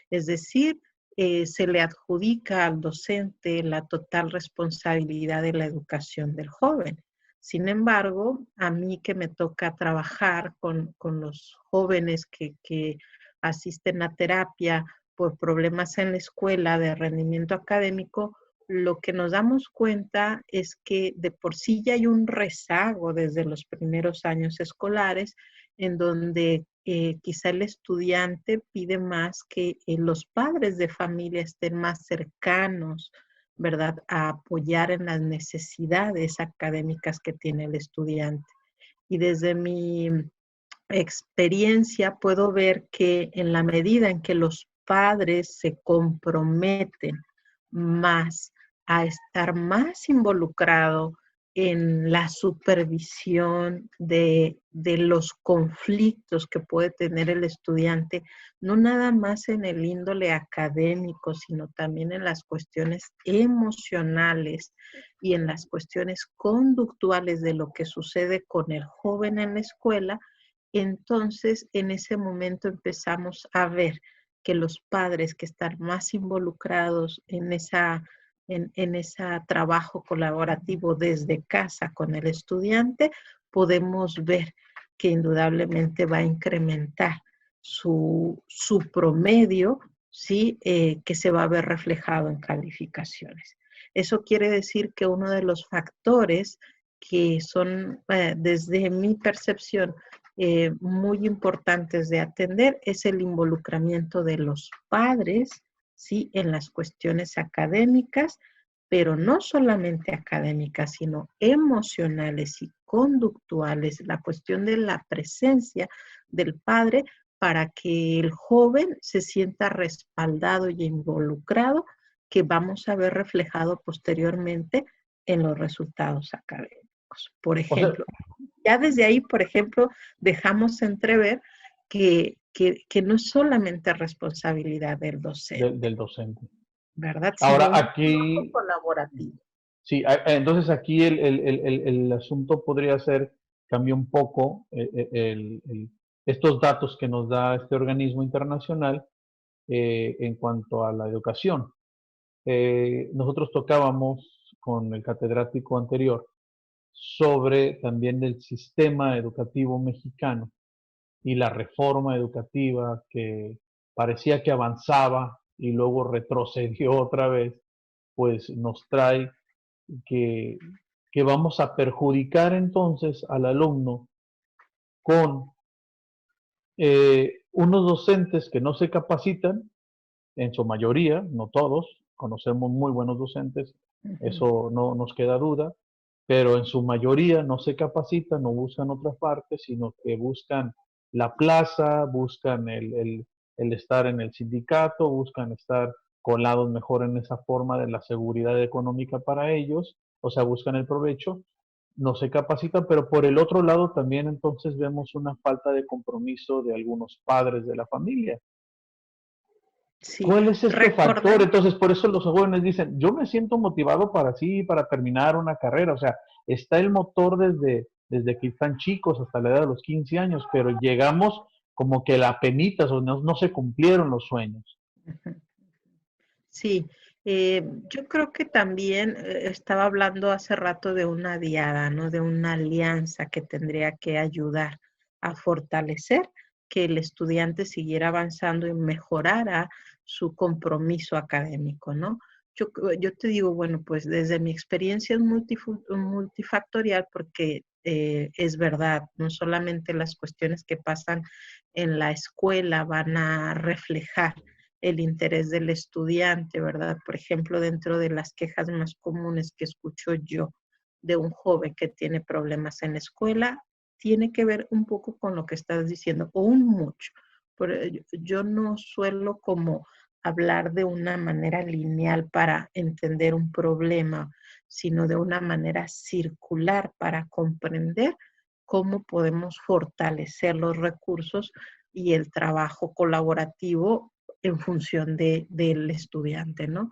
Speaker 3: Es decir, se le adjudica al docente la total responsabilidad de la educación del joven. Sin embargo, a mí que me toca trabajar con los jóvenes que asisten a terapia por problemas en la escuela de rendimiento académico, lo que nos damos cuenta es que de por sí ya hay un rezago desde los primeros años escolares en donde quizá el estudiante pide más que los padres de familia estén más cercanos, ¿verdad?, a apoyar en las necesidades académicas que tiene el estudiante. Y desde mi experiencia puedo ver que en la medida en que los padres se comprometen más a estar más involucrados en la supervisión de los conflictos que puede tener el estudiante, no nada más en el índole académico, sino también en las cuestiones emocionales y en las cuestiones conductuales de lo que sucede con el joven en la escuela. Entonces, en ese momento empezamos a ver que los padres que están más involucrados en ese trabajo colaborativo desde casa con el estudiante, podemos ver que indudablemente va a incrementar su promedio, ¿sí? Que se va a ver reflejado en calificaciones. Eso quiere decir que uno de los factores que son, desde mi percepción, muy importantes de atender es el involucramiento de los padres sí, en las cuestiones académicas, pero no solamente académicas, sino emocionales y conductuales, la cuestión de la presencia del padre para que el joven se sienta respaldado y involucrado, que vamos a ver reflejado posteriormente en los resultados académicos. Por
Speaker 1: O sea,
Speaker 3: ejemplo, ya desde ahí, por ejemplo, dejamos entrever que no es solamente responsabilidad del docente,
Speaker 1: del docente.
Speaker 3: ¿verdad? Sino
Speaker 1: Ahora,
Speaker 3: un trabajo
Speaker 1: aquí,
Speaker 3: colaborativo.
Speaker 1: sí, entonces aquí el asunto podría ser, cambia un poco estos datos que nos da este organismo internacional en cuanto a la educación. Nosotros tocábamos con el catedrático anterior sobre también el sistema educativo mexicano y la reforma educativa que parecía que avanzaba y luego retrocedió otra vez, pues nos trae que, que vamos a perjudicar entonces al alumno con unos docentes que no se capacitan, en su mayoría, no todos, conocemos muy buenos docentes,
Speaker 3: Ujú.
Speaker 1: eso no nos queda duda, pero en su mayoría no se capacitan, no buscan otra parte, sino que buscan la plaza, buscan el estar en el sindicato, buscan estar colados mejor en esa forma de la seguridad económica para ellos, o sea, buscan el provecho, no se capacitan, pero por el otro lado también entonces vemos una falta de compromiso de algunos padres de la familia.
Speaker 3: Sí,
Speaker 1: ¿Cuál es este factor?
Speaker 3: recordemos,
Speaker 1: Entonces, por eso los jóvenes dicen, yo me siento motivado para sí, para terminar una carrera. O sea, está el motor desde que están chicos hasta la edad de los 15 años, pero llegamos como que la penitas o no se cumplieron los sueños.
Speaker 3: sí, yo creo que también estaba hablando hace rato de una diada, ¿no? De una alianza que tendría que ayudar a fortalecer que el estudiante siguiera avanzando y mejorara su compromiso académico, ¿no? Yo te digo, bueno, pues desde mi experiencia es multifactorial porque es verdad, no solamente las cuestiones que pasan en la escuela van a reflejar el interés del estudiante, ¿verdad? Por ejemplo, dentro de las quejas más comunes que escucho yo de un joven que tiene problemas en la escuela, tiene que ver un poco con lo que estás diciendo, o un mucho. Pero yo no suelo como hablar de una manera lineal para entender un problema, sino de una manera circular para comprender cómo podemos fortalecer los recursos y el trabajo colaborativo en función del estudiante, ¿no?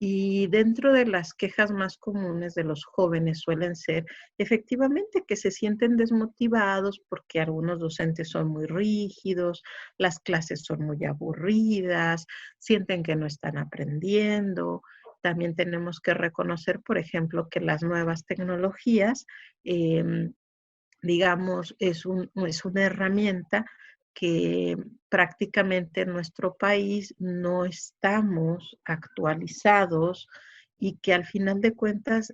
Speaker 3: Y dentro de las quejas más comunes de los jóvenes suelen ser efectivamente que se sienten desmotivados porque algunos docentes son muy rígidos, las clases son muy aburridas, sienten que no están aprendiendo. También tenemos que reconocer, por ejemplo, que las nuevas tecnologías, digamos, es una herramienta que prácticamente en nuestro país no estamos actualizados y que al final de cuentas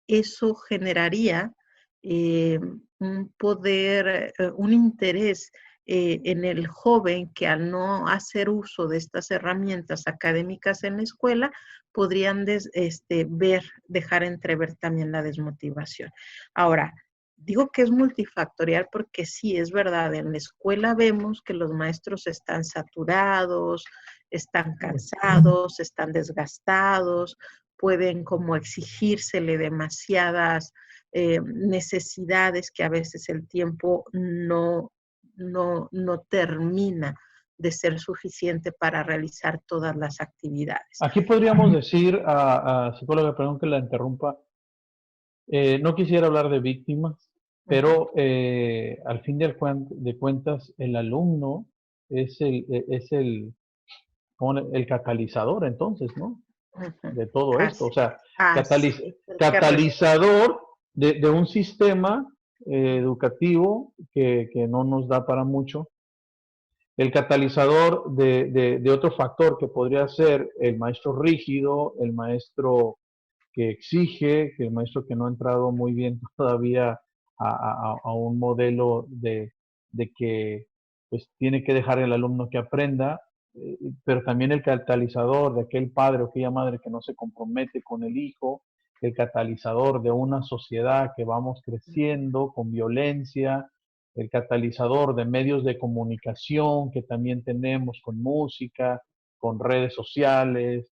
Speaker 3: eso generaría eh, un poder, un interés en el joven que al no hacer uso de estas herramientas académicas en la escuela podrían dejar entrever también la desmotivación. Ahora, digo que es multifactorial porque sí, es verdad, en la escuela vemos que los maestros están saturados, están cansados, están desgastados, pueden como exigírsele demasiadas necesidades que a veces el tiempo no termina de ser suficiente para realizar todas las actividades.
Speaker 1: Aquí podríamos decir, psicóloga, perdón que la interrumpa, no quisiera hablar de víctimas, pero al fin de cuentas el alumno es el catalizador entonces, ¿no?
Speaker 3: Ujú.
Speaker 1: De todo esto. O
Speaker 3: Así,
Speaker 1: sea,
Speaker 3: así es, el que
Speaker 1: catalizador de un sistema educativo que no nos da para mucho. El catalizador de otro factor que podría ser el maestro rígido, el maestro que exige, que el maestro que no ha entrado muy bien todavía a un modelo de que pues tiene que dejar el alumno que aprenda, pero también el catalizador de aquel padre o aquella madre que no se compromete con el hijo, el catalizador de una sociedad que vamos creciendo con violencia, el catalizador de medios de comunicación que también tenemos con música, con redes sociales,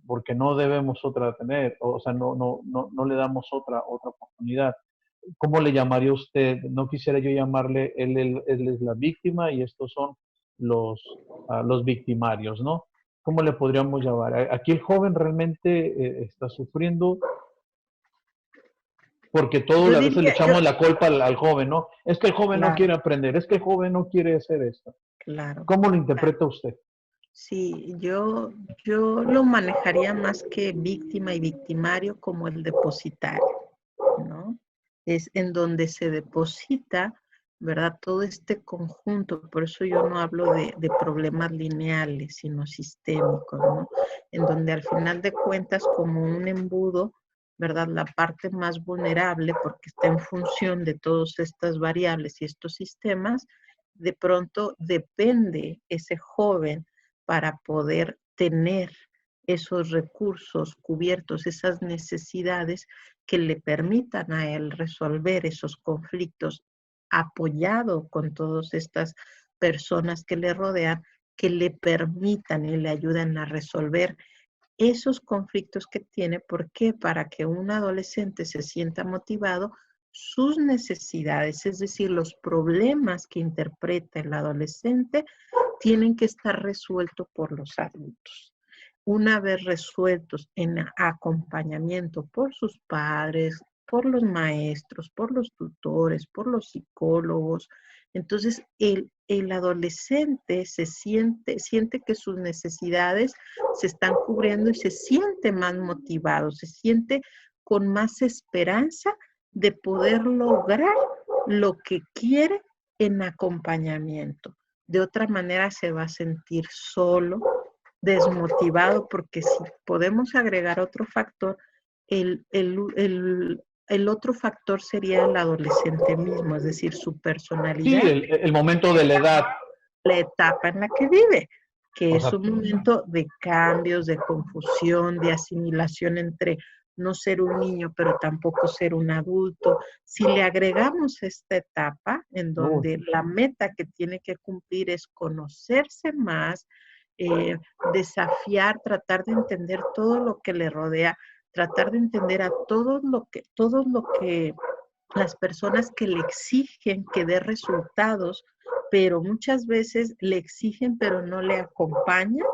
Speaker 1: porque no debemos otra tener, o sea, no le damos otra oportunidad. ¿Cómo le llamaría usted? No quisiera yo llamarle, él es la víctima y estos son los victimarios, ¿no? ¿Cómo le podríamos llamar? Aquí el joven realmente está sufriendo porque todos
Speaker 3: Yo
Speaker 1: a veces le
Speaker 3: diría, yo,
Speaker 1: echamos la culpa al joven, ¿no? Es que el joven no
Speaker 3: claro,
Speaker 1: quiere aprender, es que el joven no quiere hacer esto.
Speaker 3: claro,
Speaker 1: ¿Cómo lo
Speaker 3: claro.
Speaker 1: interpreta usted?
Speaker 3: Sí, yo lo manejaría más que víctima y victimario como el depositario, ¿no? Es en donde se deposita, ¿verdad? Todo este conjunto, por eso yo no hablo de problemas lineales, sino sistémicos, ¿no? En donde al final de cuentas, como un embudo, ¿verdad? La parte más vulnerable, porque está en función de todas estas variables y estos sistemas, de pronto depende ese joven para poder tener esos recursos cubiertos, esas necesidades que le permitan a él resolver esos conflictos apoyado con todas estas personas que le rodean, que le permitan y le ayuden a resolver esos conflictos que tiene. ¿Por qué? Para que un adolescente se sienta motivado, sus necesidades, es decir, los problemas que interpreta el adolescente, tienen que estar resueltos por los adultos. Una vez resueltos en acompañamiento por sus padres, por los maestros, por los tutores, por los psicólogos, entonces el adolescente siente que sus necesidades se están cubriendo y se siente más motivado, se siente con más esperanza de poder lograr lo que quiere en acompañamiento. De otra manera se va a sentir solo, desmotivado, porque si podemos agregar otro factor, el otro factor sería el adolescente mismo, es decir, su
Speaker 1: Sí,
Speaker 3: personalidad,
Speaker 1: el momento de la edad.
Speaker 3: la etapa en la que vive, que
Speaker 1: O
Speaker 3: es
Speaker 1: sea,
Speaker 3: un momento de cambios, de confusión, de asimilación entre no ser un niño, pero tampoco ser un adulto. Si le agregamos esta etapa en
Speaker 1: uy,
Speaker 3: donde la meta que tiene que cumplir es conocerse más, eh, desafiar, tratar de entender todo lo que le rodea, tratar de entender a todo lo que las personas que le exigen que dé resultados, pero muchas veces le exigen pero no le acompañan,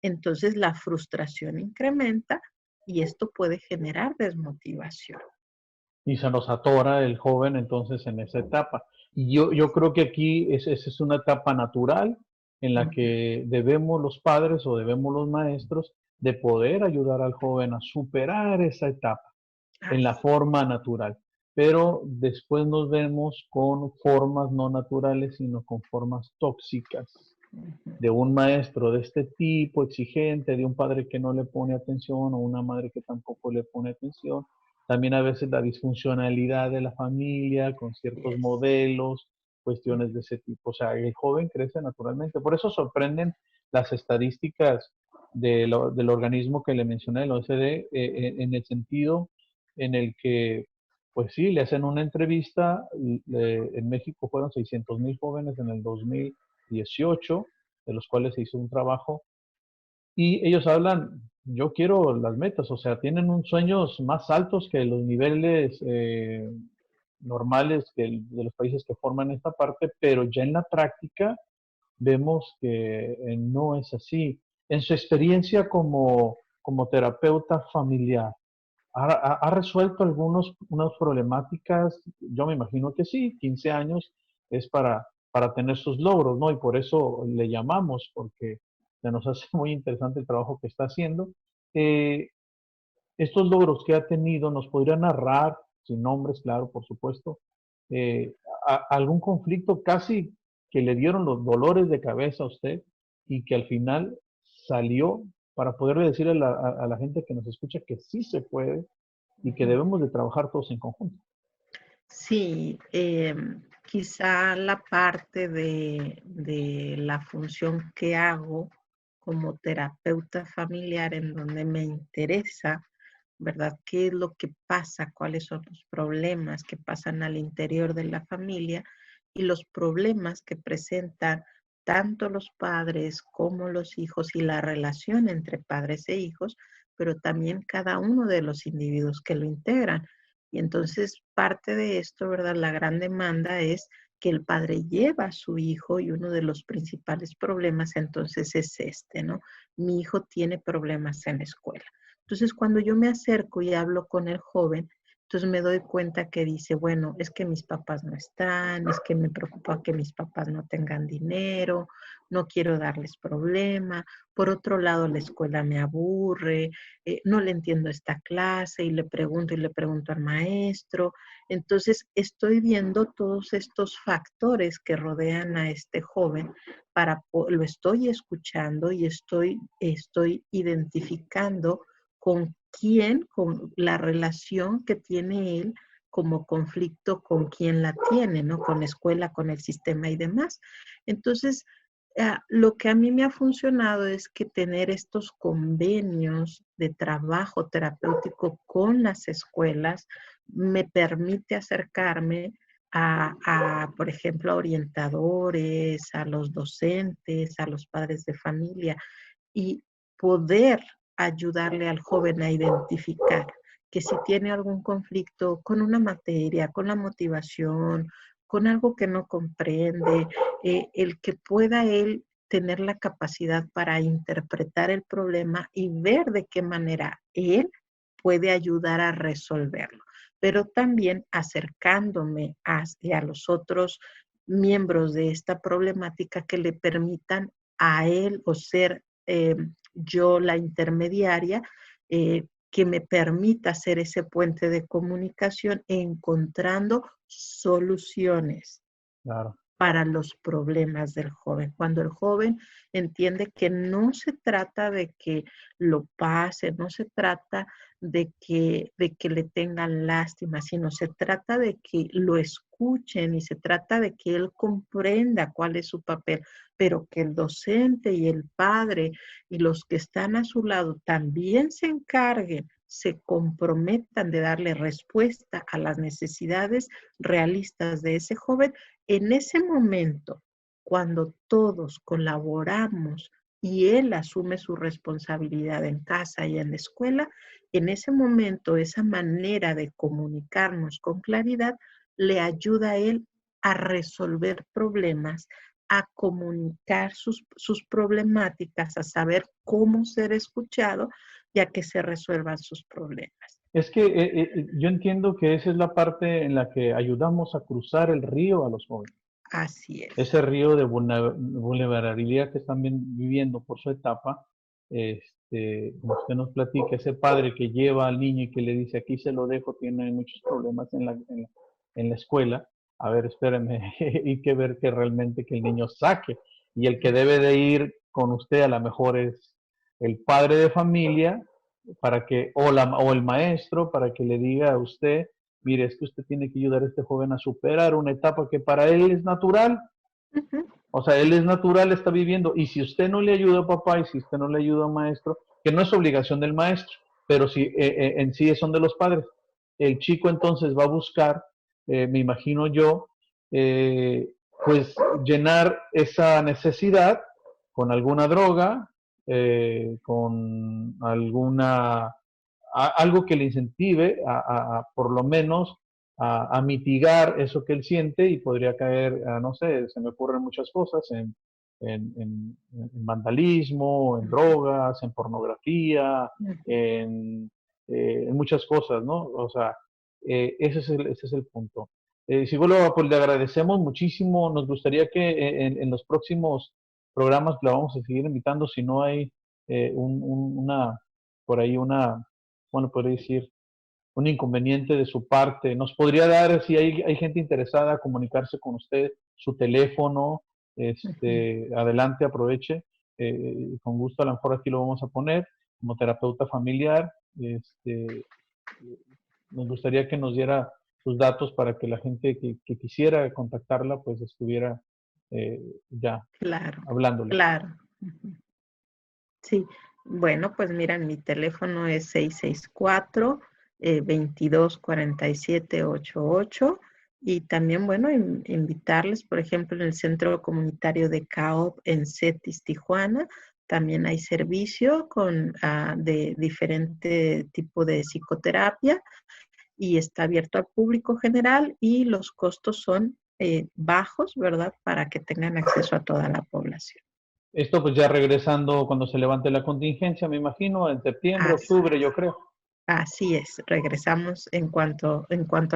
Speaker 3: entonces la frustración incrementa y esto puede generar desmotivación.
Speaker 1: y se nos atora el joven entonces en esa etapa. Y yo creo que aquí esa es una etapa natural en la que debemos los padres o debemos los maestros de poder ayudar al joven a superar esa etapa en la
Speaker 3: Así.
Speaker 1: forma natural. Pero después nos vemos con formas no naturales, sino con formas tóxicas de un maestro de este tipo, exigente, de un padre que no le pone atención o una madre que tampoco le pone atención. También a veces la disfuncionalidad de la familia con ciertos
Speaker 3: Yes.
Speaker 1: modelos, cuestiones de ese tipo. O sea, el joven crece naturalmente. Por eso sorprenden las estadísticas del organismo que le mencioné, el OCDE, en el sentido en el que, pues sí, le hacen una entrevista. En México fueron 600,000 jóvenes en el 2018, de los cuales se hizo un trabajo, y ellos hablan, yo quiero las metas, o sea, tienen un sueños más altos que los niveles normales de los países que forman esta parte, pero ya en la práctica vemos que no es así. En su experiencia como terapeuta familiar, ¿ha resuelto unas problemáticas? Yo me imagino que sí, 15 años es para tener sus logros, ¿no? Y por eso le llamamos, porque se nos hace muy interesante el trabajo que está haciendo. Eh, Estos logros que ha tenido, ¿nos podría narrar, sin nombres, claro, por supuesto, eh, algún conflicto casi que le dieron los dolores de cabeza a usted y que al final salió para poderle decir a la gente que nos escucha que sí se puede y que debemos de trabajar todos en conjunto?
Speaker 3: Sí, quizá la parte de la función que hago como terapeuta familiar, en donde me interesa, ¿verdad? ¿Qué es lo que pasa? ¿Cuáles son los problemas que pasan al interior de la familia? Y los problemas que presentan tanto los padres como los hijos y la relación entre padres e hijos, pero también cada uno de los individuos que lo integran. Y entonces parte de esto, ¿verdad? La gran demanda es que el padre lleva a su hijo y uno de los principales problemas entonces es este, ¿no? Mi hijo tiene problemas en la escuela. Entonces, cuando yo me acerco y hablo con el joven, entonces me doy cuenta que dice, bueno, es que mis papás no están, es que me preocupa que mis papás no tengan dinero, no quiero darles problema. Por otro lado, la escuela me aburre, no le entiendo esta clase y le pregunto al maestro. Entonces, estoy viendo todos estos factores que rodean a este joven lo estoy escuchando y estoy identificando con quién, con la relación que tiene él como conflicto con quién la tiene, ¿no? Con la escuela, con el sistema y demás. Entonces, lo que a mí me ha funcionado es que tener estos convenios de trabajo terapéutico con las escuelas me permite acercarme por ejemplo, a orientadores, a los docentes, a los padres de familia y poder ayudarle al joven a identificar que si tiene algún conflicto con una materia, con la motivación, con algo que no comprende, el que pueda él tener la capacidad para interpretar el problema y ver de qué manera él puede ayudar a resolverlo, pero también acercándome hacia los otros miembros de esta problemática que le permitan a él o ser yo la intermediaria, que me permita ser ese puente de comunicación encontrando soluciones
Speaker 1: Claro.
Speaker 3: para los problemas del joven. Cuando el joven entiende que no se trata de que lo pase, no se trata de que le tengan lástima, sino se trata de que lo escuchen y se trata de que él comprenda cuál es su papel, pero que el docente y el padre y los que están a su lado también se encarguen, se comprometan de darle respuesta a las necesidades realistas de ese joven. En ese momento, cuando todos colaboramos y él asume su responsabilidad en casa y en la escuela, en ese momento esa manera de comunicarnos con claridad le ayuda a él a resolver problemas, a comunicar sus problemáticas, a saber cómo ser escuchado y a que se resuelvan sus problemas.
Speaker 1: Es que yo entiendo que esa es la parte en la que ayudamos a cruzar el río a los jóvenes.
Speaker 3: Así es.
Speaker 1: Ese río de vulnerabilidad que están viviendo por su etapa, como usted nos platica, ese padre que lleva al niño y que le dice, aquí se lo dejo, tiene muchos problemas en la escuela, a ver, espérame, hay que ver que realmente que el niño saque. Y el que debe de ir con usted a lo mejor es el padre de familia, o el maestro, para que le diga a usted, mire, es que usted tiene que ayudar a este joven a superar una etapa que para él es natural.
Speaker 3: Uh-huh.
Speaker 1: O sea, él es natural, está viviendo. Y si usted no le ayuda, papá, y si usted no le ayuda, maestro, que no es obligación del maestro, pero sí, en sí son de los padres. El chico entonces va a buscar, me imagino yo, eh, pues llenar esa necesidad con alguna droga, con algo que le incentive por lo menos a mitigar eso que él siente y podría caer, no sé, se me ocurren muchas cosas, en vandalismo, en drogas, en pornografía, en muchas cosas, ¿no? O sea, ese es el punto. Si vuelvo, pues le agradecemos muchísimo, nos gustaría que en los próximos programas la vamos a seguir invitando, si no hay por ahí bueno, podría decir, un inconveniente de su parte. ¿Nos podría dar, si hay gente interesada, a comunicarse con usted, su teléfono? Adelante, aproveche. Con gusto, a lo mejor aquí lo vamos a poner como terapeuta familiar. Nos gustaría que nos diera sus datos para que la gente que quisiera contactarla, pues estuviera ya
Speaker 3: Claro,
Speaker 1: hablándole.
Speaker 3: claro. Ujú. Sí, bueno, pues mira, mi teléfono es 664 224788 y también, bueno, invitarles, por ejemplo, en el Centro Comunitario de CAOP en CETIS, Tijuana, también hay servicio de diferente tipo de psicoterapia y está abierto al público general y los costos son bajos, ¿verdad? Para que tengan acceso a toda la población.
Speaker 1: Esto pues ya regresando cuando se levante la contingencia, me imagino, en septiembre,
Speaker 3: Así
Speaker 1: octubre,
Speaker 3: es.
Speaker 1: yo creo.
Speaker 3: Así es, regresamos en cuanto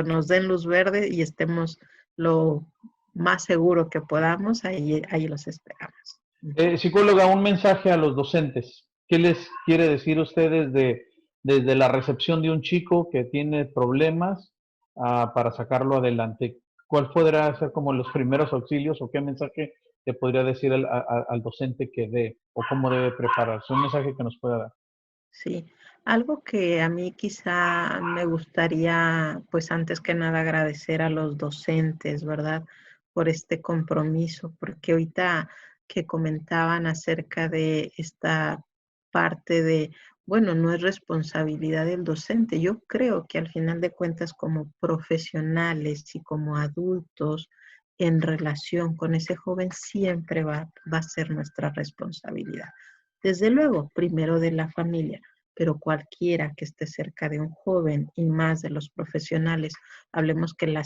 Speaker 3: nos den luz verde y estemos lo más seguro que podamos, ahí los esperamos.
Speaker 1: Psicóloga, un mensaje a los docentes. ¿Qué les quiere decir usted desde la recepción de un chico que tiene problemas para sacarlo adelante? ¿Cuál podrá ser como los primeros auxilios o qué mensaje le podría decir al docente que dé o cómo debe prepararse? Un mensaje que nos pueda dar.
Speaker 3: Sí, algo que a mí quizá me gustaría, pues antes que nada agradecer a los docentes, ¿verdad? Por este compromiso, porque ahorita que comentaban acerca de esta parte de, bueno, no es responsabilidad del docente. Yo creo que al final de cuentas como profesionales y como adultos en relación con ese joven siempre va a ser nuestra responsabilidad. Desde luego, primero de la familia, pero cualquiera que esté cerca de un joven y más de los profesionales, hablemos que la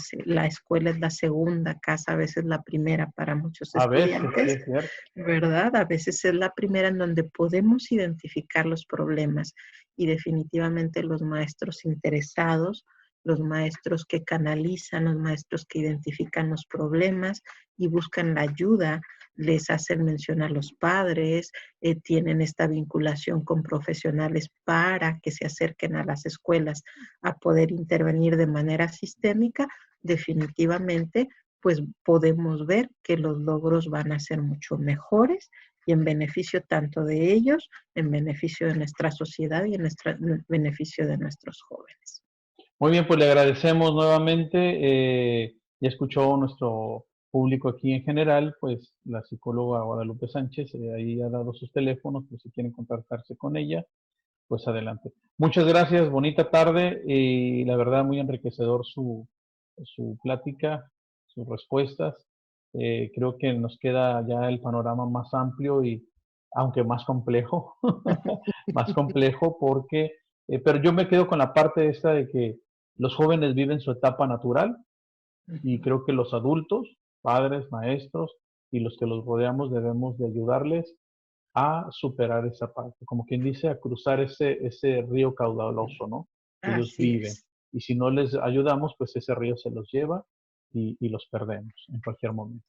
Speaker 3: escuela es la segunda casa, a veces la primera para muchos
Speaker 1: A veces, sí
Speaker 3: estudiantes,
Speaker 1: es cierto.
Speaker 3: ¿verdad? A veces es la primera en donde podemos identificar los problemas y definitivamente los maestros interesados, los maestros que canalizan, los maestros que identifican los problemas y buscan la ayuda, les hacen mención a los padres, tienen esta vinculación con profesionales para que se acerquen a las escuelas a poder intervenir de manera sistémica, definitivamente pues podemos ver que los logros van a ser mucho mejores y en beneficio tanto de ellos, en beneficio de nuestra sociedad y en beneficio de nuestros jóvenes.
Speaker 1: Muy bien, pues le agradecemos nuevamente. Ya escuchó nuestro público aquí en general, pues la psicóloga Guadalupe Sánchez ahí ha dado sus teléfonos, pues si quieren contactarse con ella, pues adelante. Muchas gracias, bonita tarde y la verdad muy enriquecedor su plática, sus respuestas. Creo que nos queda ya el panorama más amplio y aunque más complejo, más complejo porque, pero yo me quedo con la parte esta de que los jóvenes viven su etapa natural y creo que los adultos, padres, maestros y los que los rodeamos debemos de ayudarles a superar esa parte, como quien dice, a cruzar ese río caudaloso, ¿no? Que ellos
Speaker 3: Así
Speaker 1: viven.
Speaker 3: es.
Speaker 1: Y si no les ayudamos, pues ese río se los lleva y los perdemos en cualquier momento.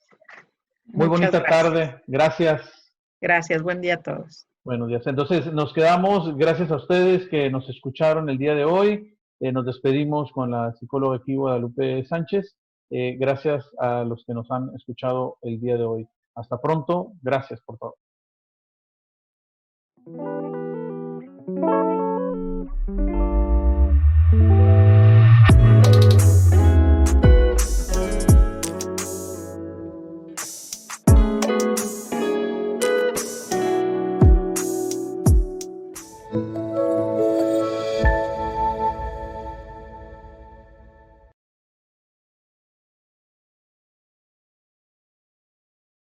Speaker 1: Muy
Speaker 3: Muchas
Speaker 1: bonita
Speaker 3: gracias.
Speaker 1: tarde, gracias.
Speaker 3: Gracias, buen día a todos.
Speaker 1: Buenos días. Entonces nos quedamos, gracias a ustedes que nos escucharon el día de hoy. Nos despedimos con la psicóloga aquí Guadalupe Sánchez. Gracias a los que nos han escuchado el día de hoy. Hasta pronto. Gracias por todo.